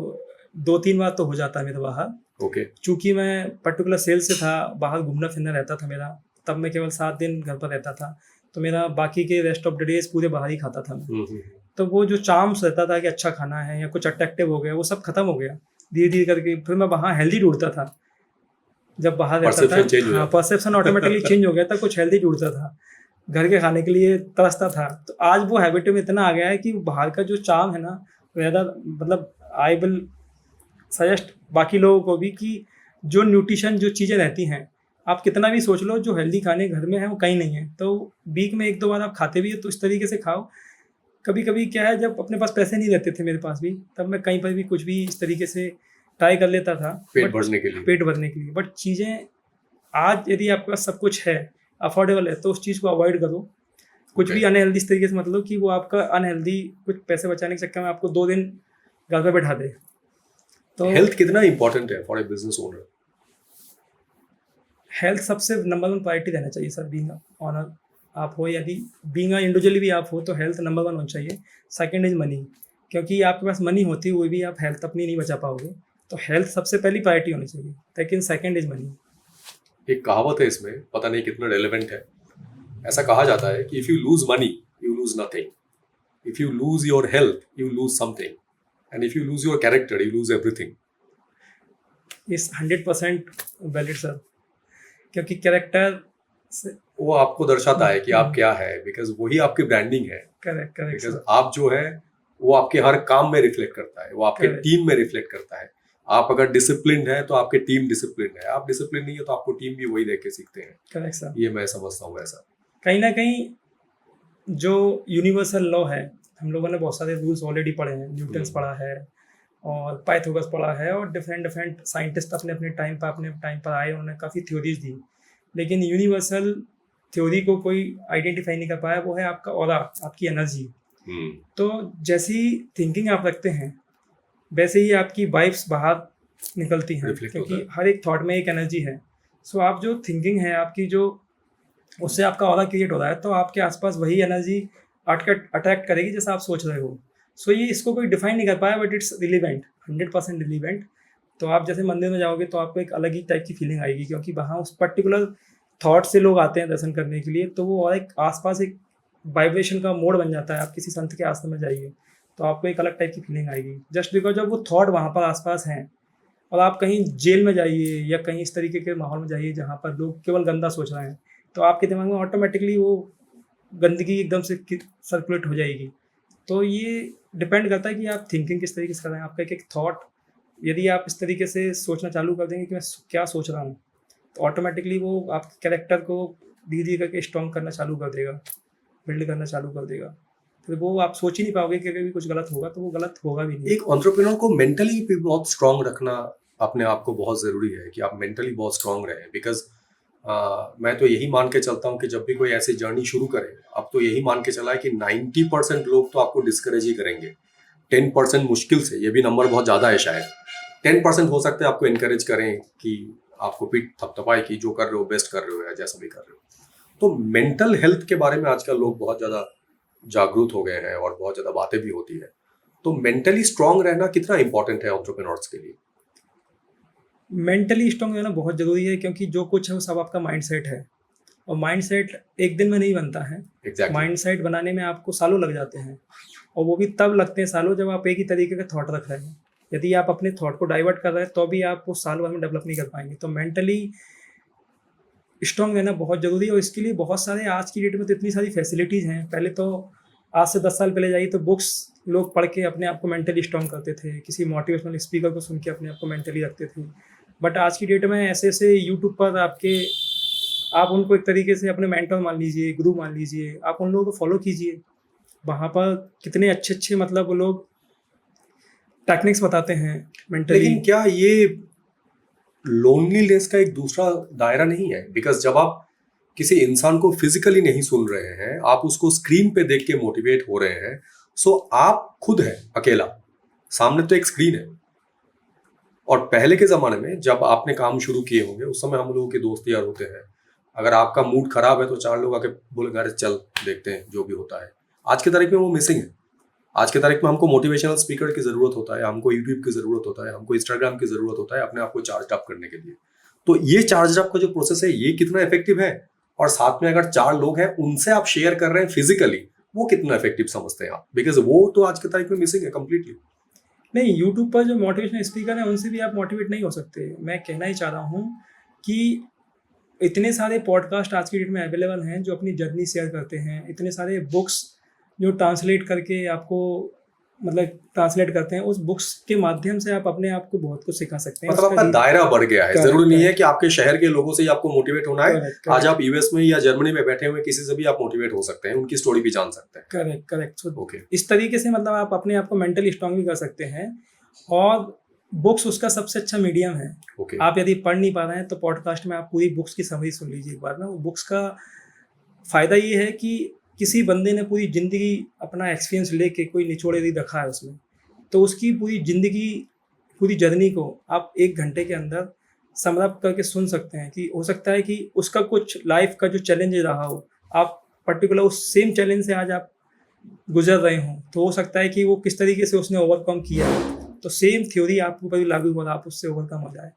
2-3 बार तो हो जाता है मेरा बाहर। ओके। चूँकि मैं पर्टिकुलर सेल से था, बाहर घूमना फिरना रहता था मेरा, तब मैं केवल 7 दिन घर पर रहता था, तो मेरा बाकी के रेस्ट ऑफ द डेज पूरे बाहर ही खाता था मैं। तो वो जो चार्म्स रहता था कि अच्छा खाना है या कुछ अट्रैक्टिव हो गया, वो सब खत्म हो गया धीरे-धीरे करके। फिर मैं वहाँ हेल्दी ढूँढता था, जब बाहर रहता परसेप्शन चेंज हो था। हाँ, परसेप्शन ऑटोमेटिकली चेंज हो गया था, कुछ हेल्दी ढूँढता था, घर के खाने के लिए तरसता था। तो आज वो हैबिट में इतना आ गया है कि बाहर का जो चार्म है ना, ज़्यादा मतलब आई विल सजेस्ट बाकी लोगों को भी कि जो न्यूट्रिशन जो चीज़ें रहती हैं, आप कितना भी सोच लो जो हेल्दी खाने घर में है वो कहीं नहीं है। तो वीक में 1-2 बार आप खाते भी हो तो इस तरीके से खाओ। कभी-कभी क्या है, जब अपने पास पैसे नहीं रहते थे मेरे पास भी, तब मैं कहीं पर भी कुछ भी इस तरीके से ट्राई कर लेता था पेट भरने के लिए। पेट भरने के लिए। बट चीज़ें आज यदि आपके पास सब कुछ है, अफोर्डेबल है, तो उस चीज़ को अवॉइड करो। कुछ भी अनहेल्दी इस तरीके से मतलब कि वो आपका अनहेल्दी कुछ पैसे बचाने के चक्कर में आपको 2 दिन घर पे बैठा दे। तो हेल्थ कितना इंपॉर्टेंट है for a business owner? Health सबसे नंबर 1 प्रायोरिटी रहना चाहिए सर। बीइंग ऑनर आप हो, यदि बीइंग इंडिविजुअली भी आप हो, तो हेल्थ नंबर 1 होना चाहिए। सेकंड इज मनी, क्योंकि आपके पास मनी होती हुई भी आप हेल्थ अपनी नहीं बचा पाओगे। तो हेल्थ सबसे पहली प्रायोरिटी होनी चाहिए, लेकिन सेकंड इज मनी। एक कहावत है इसमें, पता नहीं कितना रेलेवेंट है। ऐसा कहा जाता है कि if you lose money you lose nothing, if you lose your health you lose something, and if you lose your character you lose everything. इस 100% वैलिड सर, क्योंकि कैरेक्टर से वो आपको दर्शाता है कि आप क्या है, बिकॉज वही आपकी ब्रांडिंग है। करेक्ट बिकॉज आप जो है वो आपके हर काम में रिफ्लेक्ट करता है, वो आपके Correct. टीम में रिफ्लेक्ट करता है। आप अगर डिसिप्लिन है तो आपकी टीम डिसिप्लिन है, आप डिसिप्लिन नहीं है तो आपको टीम भी वही देख के सीखते हैं। Correct sir. ये मैं समझता हूँ ऐसा। कहीं ना कहीं जो यूनिवर्सल लॉ है, हम लोगों ने बहुत सारे रूल्स ऑलरेडी पढ़े हैं, न्यूटन्स पढ़ा है और पाइथागोरस पढ़ा है, और डिफरेंट साइंटिस्ट अपने अपने टाइम पर आए, उन्होंने काफ़ी थ्योरीज दी, लेकिन यूनिवर्सल थ्योरी को कोई आइडेंटिफाई नहीं कर पाया। वो है आपका ऑरा, आपकी एनर्जी। तो जैसी थिंकिंग आप रखते हैं वैसे ही आपकी वाइब्स बाहर निकलती हैं, Reflect क्योंकि होता हर एक थॉट में एक एनर्जी है। सो आप जो थिंकिंग है आपकी, जो उससे आपका ऑरा क्रिएट हो रहा है, तो आपके आसपास वही एनर्जी अट्रैक्ट करेगी जैसा आप सोच रहे हो। सो ये इसको कोई डिफाइन नहीं कर पाया, बट इट्स रिलीवेंट, 100% रिलीवेंट। तो आप जैसे मंदिर में जाओगे तो आपको एक अलग ही टाइप की फीलिंग आएगी, क्योंकि वहाँ उस पर्टिकुलर थॉट से लोग आते हैं दर्शन करने के लिए। तो वो और एक आसपास एक वाइब्रेशन का मोड बन जाता है। आप किसी संत के आश्रम में जाइए तो आपको एक अलग टाइप की फीलिंग आएगी, जस्ट बिकॉज जब वो थॉट वहाँ पर आसपास हैं। और आप कहीं जेल में जाइए या कहीं इस तरीके के माहौल में जाइए जहाँ पर लोग केवल गंदा सोच रहे हैं, तो आपके दिमाग में ऑटोमेटिकली वो गंदगी एकदम से सर्कुलेट हो जाएगी। तो ये डिपेंड करता है कि आप थिंकिंग किस तरीके से कर रहे हैं। आपका एक थॉट, यदि आप इस तरीके से सोचना चालू कर देंगे कि मैं क्या सोच रहा हूँ, तो ऑटोमेटिकली वो आपके कैरेक्टर को धीरे धीरे करके स्ट्रॉन्ग करना चालू कर देगा, बिल्ड करना चालू कर देगा। फिर वो आप सोच ही नहीं पाओगे कि अगर भी कुछ गलत होगा, तो वो गलत होगा भी नहीं। एक एंटरप्रेन्योर को मेंटली भी बहुत स्ट्रांग रखना अपने आप को बहुत ज़रूरी है कि आप मेंटली बहुत स्ट्रांग रहें, बिकॉज मैं तो यही मान के चलता हूँ कि जब भी कोई ऐसी जर्नी शुरू करे, अब तो यही मान के चला है कि 90% लोग तो आपको डिस्करेज ही करेंगे, 10% मुश्किल से, ये भी नंबर बहुत ज़्यादा है शायद, 10% हो सकता है आपको इनकरेज करें कि आपको पीठ थपथपाए कि जो कर रहे हो बेस्ट कर रहे हो या जैसा भी कर रहे हो। तो मेंटल हेल्थ के बारे में आजकल लोग बहुत ज़्यादा जागरूक हो गए हैं और बहुत ज़्यादा बातें भी होती है। तो मेंटली स्ट्रांग रहना कितना इंपॉर्टेंट है एंटरप्रेन्योर्स के लिए? मेंटली स्ट्रांग रहना बहुत ज़रूरी है, क्योंकि जो कुछ है वो सब आपका माइंडसेट है, और माइंडसेट एक दिन में नहीं बनता है। एग्जैक्टली। माइंडसेट बनाने में आपको सालों लग जाते हैं, और वो भी तब लगते हैं सालों जब आप एक ही तरीके का थॉट रख रहे हैं। यदि आप अपने थॉट को डाइवर्ट कर रहे हैं तो भी आप वो साल भर में डेवलप नहीं कर पाएंगे। तो मेंटली स्ट्रांग रहना बहुत ज़रूरी है, और इसके लिए बहुत सारे आज की डेट में तो इतनी सारी फैसिलिटीज़ हैं। पहले तो आज से 10 साल पहले जाइए तो बुक्स लोग पढ़ के अपने आप को मेंटली स्ट्रांग करते थे, किसी मोटिवेशनल स्पीकर को सुन के अपने आप को मेंटली रखते थे। बट आज की डेट में ऐसे ऐसे यूट्यूब पर आप उनको एक तरीके से अपने मेंटर मान लीजिए, गुरु मान लीजिए, आप उन लोगों को फॉलो कीजिए। वहाँ पर कितने अच्छे अच्छे मतलब वो लोग टेक्निक्स बताते हैं मेंटली। लेकिन क्या ये लोनलीनेस का एक दूसरा दायरा नहीं है? बिकॉज जब आप किसी इंसान को फिजिकली नहीं सुन रहे हैं, आप उसको स्क्रीन पे देख के मोटिवेट हो रहे हैं, सो आप खुद हैं अकेला, सामने तो एक स्क्रीन है। और पहले के ज़माने में जब आपने काम शुरू किए होंगे, उस समय हम लोगों के दोस्त यार होते हैं, अगर आपका मूड खराब है तो 4 लोग आके बोलेंगे अरे चल देखते हैं जो भी होता है। आज की तारीख में वो मिसिंग है। आज की तारीख में हमको मोटिवेशनल स्पीकर की ज़रूरत होता है, हमको यूट्यूब की ज़रूरत होता है, हमको इंस्टाग्राम की ज़रूरत होता है अपने आप को चार्ज अप करने के लिए। तो ये चार्ज अप का जो प्रोसेस है ये कितना इफेक्टिव है? और साथ में अगर 4 लोग हैं उनसे आप शेयर कर रहे हैं फिजिकली, वो कितना इफेक्टिव समझते हैं आप? बिकॉज वो तो आज की तारीख में मिसिंग है कम्प्लीटली। नहीं, यूट्यूब पर जो मोटिवेशनल स्पीकर हैं उनसे भी आप मोटिवेट नहीं हो सकते। मैं कहना ही चाह रहा हूँ कि इतने सारे पॉडकास्ट आज की डेट में अवेलेबल हैं जो अपनी जर्नी शेयर करते हैं। इतने सारे बुक्स जो ट्रांसलेट करके आपको मतलब ट्रांसलेट करते हैं, उस बुक्स के माध्यम से आप अपने आप को बहुत कुछ सिखा सकते हैं। मतलब आपका दायरा बढ़ गया है। जरूरी नहीं है कि आपके शहर के लोगों से ही आपको मोटिवेट होना है। आज आप यूएस में या जर्मनी में बैठे हुए किसी से भी आप मोटिवेट हो सकते हैं, उनकी स्टोरी भी जान सकते हैं। Correct correct. ओके। इस तरीके से मतलब आप अपने आप को मेंटली स्ट्रांग भी कर सकते हैं, और बुक्स उसका सबसे अच्छा मीडियम है। ओके। आप यदि पढ़ नहीं पा रहे हैं तो पॉडकास्ट में आप पूरी बुक्स की समरी सुन लीजिए एक बार ना। बुक्स का फ़ायदा ये है कि किसी बंदे ने पूरी ज़िंदगी अपना एक्सपीरियंस लेके कोई निचोड़ यदि रखा है उसमें, तो उसकी पूरी ज़िंदगी, पूरी जर्नी को आप 1 घंटे के अंदर समअप करके सुन सकते हैं। कि हो सकता है कि उसका कुछ लाइफ का जो चैलेंज रहा हो, आप पर्टिकुलर उस सेम चैलेंज से आज आप गुजर रहे हों, तो हो सकता है कि वो किस तरीके से उसने ओवरकम किया है। तो सेम थ्योरी आपके ऊपर भी लागू हुआ, आप उससे ओवरकम हो जाए।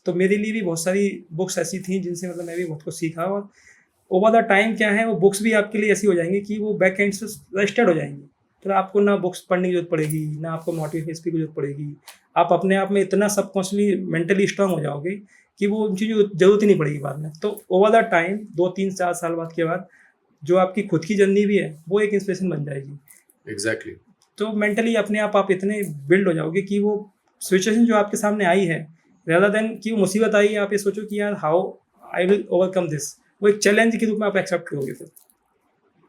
तो मेरे लिए भी बहुत सारी बुक्स ऐसी थी जिनसे मतलब मैं भी बहुत कुछ सीखा, और ओवर द टाइम क्या है वो बुक्स भी आपके लिए ऐसी हो जाएंगी कि वो बैक एंड से रजिस्टर्ड हो जाएंगी। तो आपको ना बुक्स पढ़ने की जरूरत पड़ेगी, ना आपको मोटिवेशन स्पीकर की जरूरत पड़ेगी। आप अपने आप में इतना सबकॉन्शियसली मेंटली स्ट्रांग हो जाओगे कि वो उन चीज़ों की जरूरत ही नहीं पड़ेगी बाद में। तो ओवर द टाइम 2-3-4 साल बाद के बाद जो आपकी खुद की जर्नी भी है वो एक इंस्पिरेशन बन जाएगी। एग्जैक्टली। तो मेंटली अपने आप इतने बिल्ड हो जाओगे कि वो सिचुएशन जो आपके सामने आई है, रेदर देन कि वो मुसीबत आई है, आप ये सोचो कि यार how I will overcome this, वो एक चैलेंज के रूप में आप एक्सेप्ट करोगे फिर।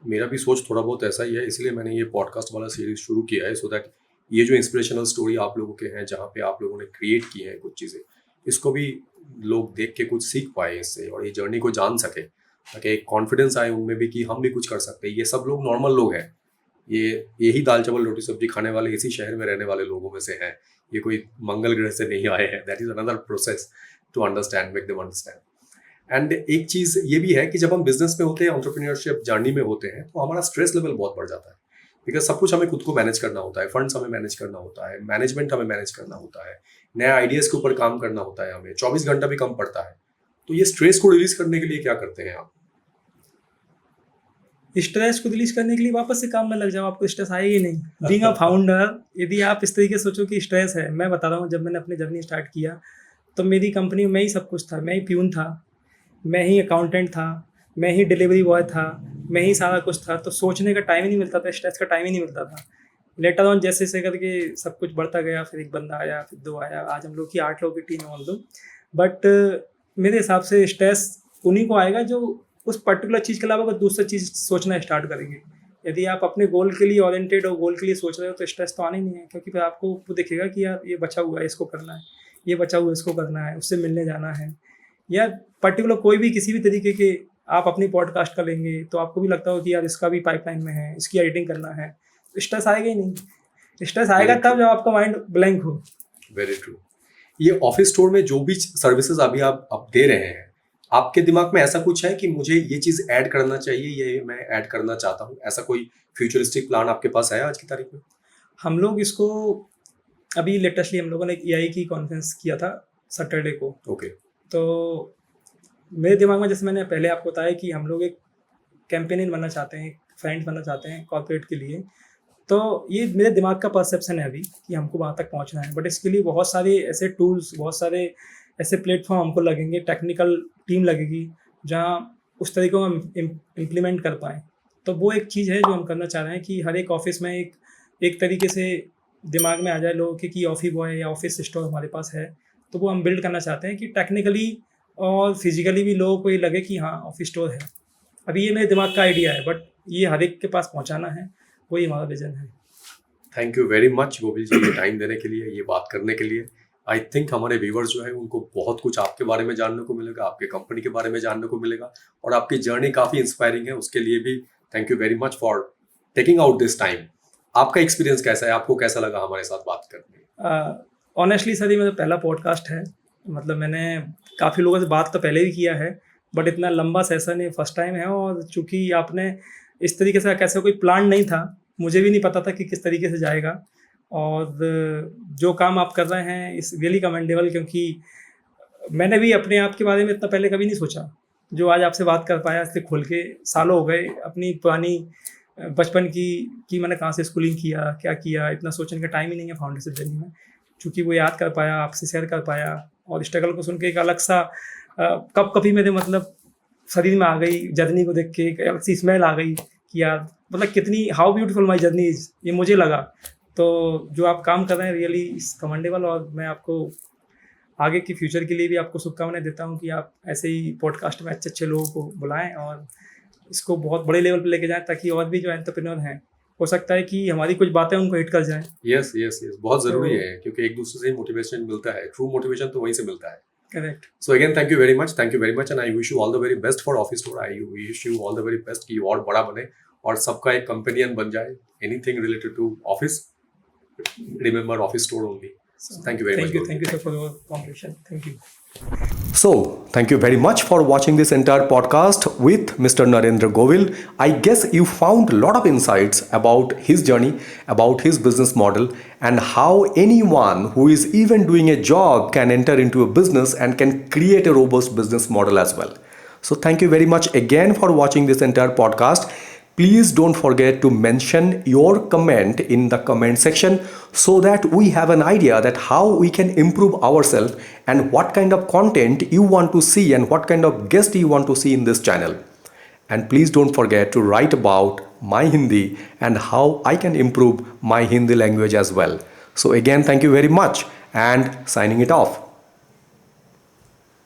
मेरा भी सोच थोड़ा बहुत ऐसा ही है, इसलिए मैंने ये पॉडकास्ट वाला सीरीज शुरू किया है, सो दैट ये जो इंस्पिरेशनल स्टोरी आप लोगों के हैं, जहाँ पे आप लोगों ने क्रिएट की है कुछ चीज़ें, इसको भी लोग देख के कुछ सीख पाए इससे, और ये जर्नी को जान सके, ताकि एक कॉन्फिडेंस आए उनमें भी कि हम भी कुछ कर सकते हैं। ये सब लोग नॉर्मल लोग हैं, ये यही दाल चावल रोटी सब्जी खाने वाले, इसी शहर में रहने वाले लोगों में से हैं। ये कोई मंगल ग्रह से नहीं आए हैं। That is another process to understand, make them understand. And एक चीज़ ये भी है कि जब हम बिजनेस में होते हैं, एंटरप्रेन्योरशिप जर्नी में होते हैं, तो हमारा स्ट्रेस लेवल बहुत बढ़ जाता है। बिकॉज सब कुछ हमें खुद को मैनेज करना होता है, फंड्स हमें मैनेज करना होता है, मैनेजमेंट हमें मैनेज करना होता है, नए आइडियाज़ के ऊपर काम करना होता है, हमें 24 घंटा भी कम पड़ता है। तो ये स्ट्रेस को रिलीज करने के लिए क्या करते हैं आप? स्ट्रेस को रिलीज करने के लिए वापस से काम में लग जाओ, आपको स्ट्रेस आएगा ही नहीं। बीइंग अ फाउंडर, यदि आप इस तरीके से सोचो कि स्ट्रेस है, मैं बता रहा हूँ जब मैंने अपनी जर्नी स्टार्ट किया तो मेरी कंपनी में ही सब कुछ था। मैं ही प्यून था, मैं ही अकाउंटेंट था, मैं ही डिलीवरी बॉय था, मैं ही सारा कुछ था। तो सोचने का टाइम ही नहीं मिलता था, स्ट्रेस का टाइम ही नहीं मिलता था। लेटर ऑन जैसे जैसे करके सब कुछ बढ़ता गया, फिर एक बंदा आया, फिर 2 आया, आज हम लोग की 8 लोगों की टीम है ऑल दो। बट मेरे हिसाब से स्ट्रेस उन्हीं को आएगा जो उस पर्टिकुलर चीज़ के अलावा अगर दूसरा चीज़ सोचना स्टार्ट करेंगे। यदि आप अपने गोल के लिए ओरिएंटेड और गोल के लिए सोच रहे हो तो स्ट्रेस तो आना ही नहीं है, क्योंकि फिर आपको वो दिखेगा कि यार ये बचा हुआ है, इसको करना है, ये बचा हुआ है, इसको करना है, उससे मिलने जाना है, या पर्टिकुलर कोई भी किसी भी तरीके के आप अपनी पॉडकास्ट कर लेंगे तो आपको भी लगता हो कि यार इसका भी पाइपलाइन में है, इसकी एडिटिंग करना है, तो स्ट्रेस आएगा ही नहीं। स्ट्रेस आएगा तब जब आपका माइंड ब्लैंक हो। Very true. ये ऑफिस स्टोर में जो भी सर्विसेज अभी आप दे रहे हैं, आपके दिमाग में ऐसा कुछ है कि मुझे ये चीज़ ऐड करना चाहिए, ये मैं ऐड करना चाहता हूँ, ऐसा कोई फ्यूचरिस्टिक प्लान आपके पास है आज की तारीख में? हम लोग इसको अभी लेटेस्टली हम लोगों ने एक एआई की कॉन्फ्रेंस किया था सैटरडे को। ओके। तो मेरे दिमाग में, जैसे मैंने पहले आपको बताया कि हम लोग एक कैंपेनियन बनना चाहते हैं, फ्रेंड्स बनना चाहते हैं कॉर्पोरेट के लिए। तो ये मेरे दिमाग का परसेप्शन है अभी कि हमको वहाँ तक पहुँचना है, बट इसके लिए बहुत सारे ऐसे टूल्स, बहुत सारे ऐसे प्लेटफॉर्म हमको लगेंगे, टेक्निकल टीम लगेगी जहाँ उस तरीके को हम इम्प्लीमेंट कर पाएँ। तो वो एक चीज़ है जो हम करना चाह रहे हैं कि हर एक ऑफिस में एक तरीके से दिमाग में आ जाए लोगों के कि ऑफिस बॉय या ऑफिस स्टोर हमारे पास है। तो वो हम बिल्ड करना चाहते हैं कि टेक्निकली और फिजिकली भी लोगों को ये लगे कि हाँ ऑफिस स्टोर है। अभी ये मेरे दिमाग का आइडिया है, बट ये हर एक के पास पहुंचाना है, वही हमारा विजन है। Thank you very much Govil ji, ये टाइम देने के लिए, ये बात करने के लिए। आई थिंक हमारे व्यूवर्स जो है उनको बहुत कुछ आपके बारे में जानने को मिलेगा, आपके कंपनी के बारे में जानने को मिलेगा, और आपकी जर्नी काफ़ी इंस्पायरिंग है। उसके लिए भी thank you very much for taking out this time. आपका एक्सपीरियंस कैसा है, आपको कैसा लगा हमारे साथ बात करने? ऑनेस्टली सर, ये मेरा पहला पॉडकास्ट है। मतलब मैंने काफ़ी लोगों से बात तो पहले भी किया है, बट इतना लंबा सेशन ये फर्स्ट टाइम है। और चूँकि आपने इस तरीके से, कैसे कोई प्लान नहीं था, मुझे भी नहीं पता था कि किस तरीके से जाएगा। और जो काम आप कर रहे हैं इस रियली कमेंडेबल, क्योंकि मैंने भी अपने आप के बारे में इतना पहले कभी नहीं सोचा। जो आज आपसे बात कर पाया इससे खुल के, सालों हो गए अपनी पुरानी बचपन की कि मैंने कहाँ से स्कूलिंग किया, क्या किया, इतना सोचने का टाइम ही नहीं है फाउंडेशन जर्नी में। चूँकि वो याद कर पाया, आपसे शेयर कर पाया, और स्ट्रगल को सुन के एक अलग सा कप कभी मेरे मतलब शरीर में आ गई, जर्नी को देख के एक अलग सी स्मेल आ गई कि यार मतलब कितनी how beautiful my journey is, ये मुझे लगा। तो जो आप काम कर रहे हैं रियली इज कमेंडेबल, और मैं आपको आगे की फ्यूचर के लिए भी आपको शुभकामनाएं देता हूँ कि आप ऐसे ही पॉडकास्ट में अच्छे अच्छे लोगों को बुलाएं और इसको बहुत बड़े लेवल पर लेके जाएं, ताकि और भी जो एंटरप्रेन्योर हैं, हो सकता है कि हमारी कुछ बातें उनको हिट कर जाएं। यस यस यस, बहुत ज़रूरी है, क्योंकि एक दूसरे से ही मोटिवेशन मिलता है। ट्रू मोटिवेशन तो वहीं से मिलता है। Correct. So again thank you very much, and I wish you all the very best for office store. I wish you all the very best कि और बड़ा बने और सबका एक कंपेनियन बन जाए। Anything related to office, remember office store only. Thank you very much. Thank you sir for your contribution. Thank you. So, thank you very much for watching this entire podcast with Mr. Narendra Govil. I guess you found a lot of insights about his journey, about his business model, and how anyone who is even doing a job can enter into a business and can create a robust business model as well. So, thank you very much again for watching this entire podcast. Please don't forget to mention your comment in the comment section so that we have an idea that how we can improve ourselves and what kind of content you want to see and what kind of guest you want to see in this channel. And please don't forget to write about my Hindi and how I can improve my Hindi language as well. So again, thank you very much and signing it off.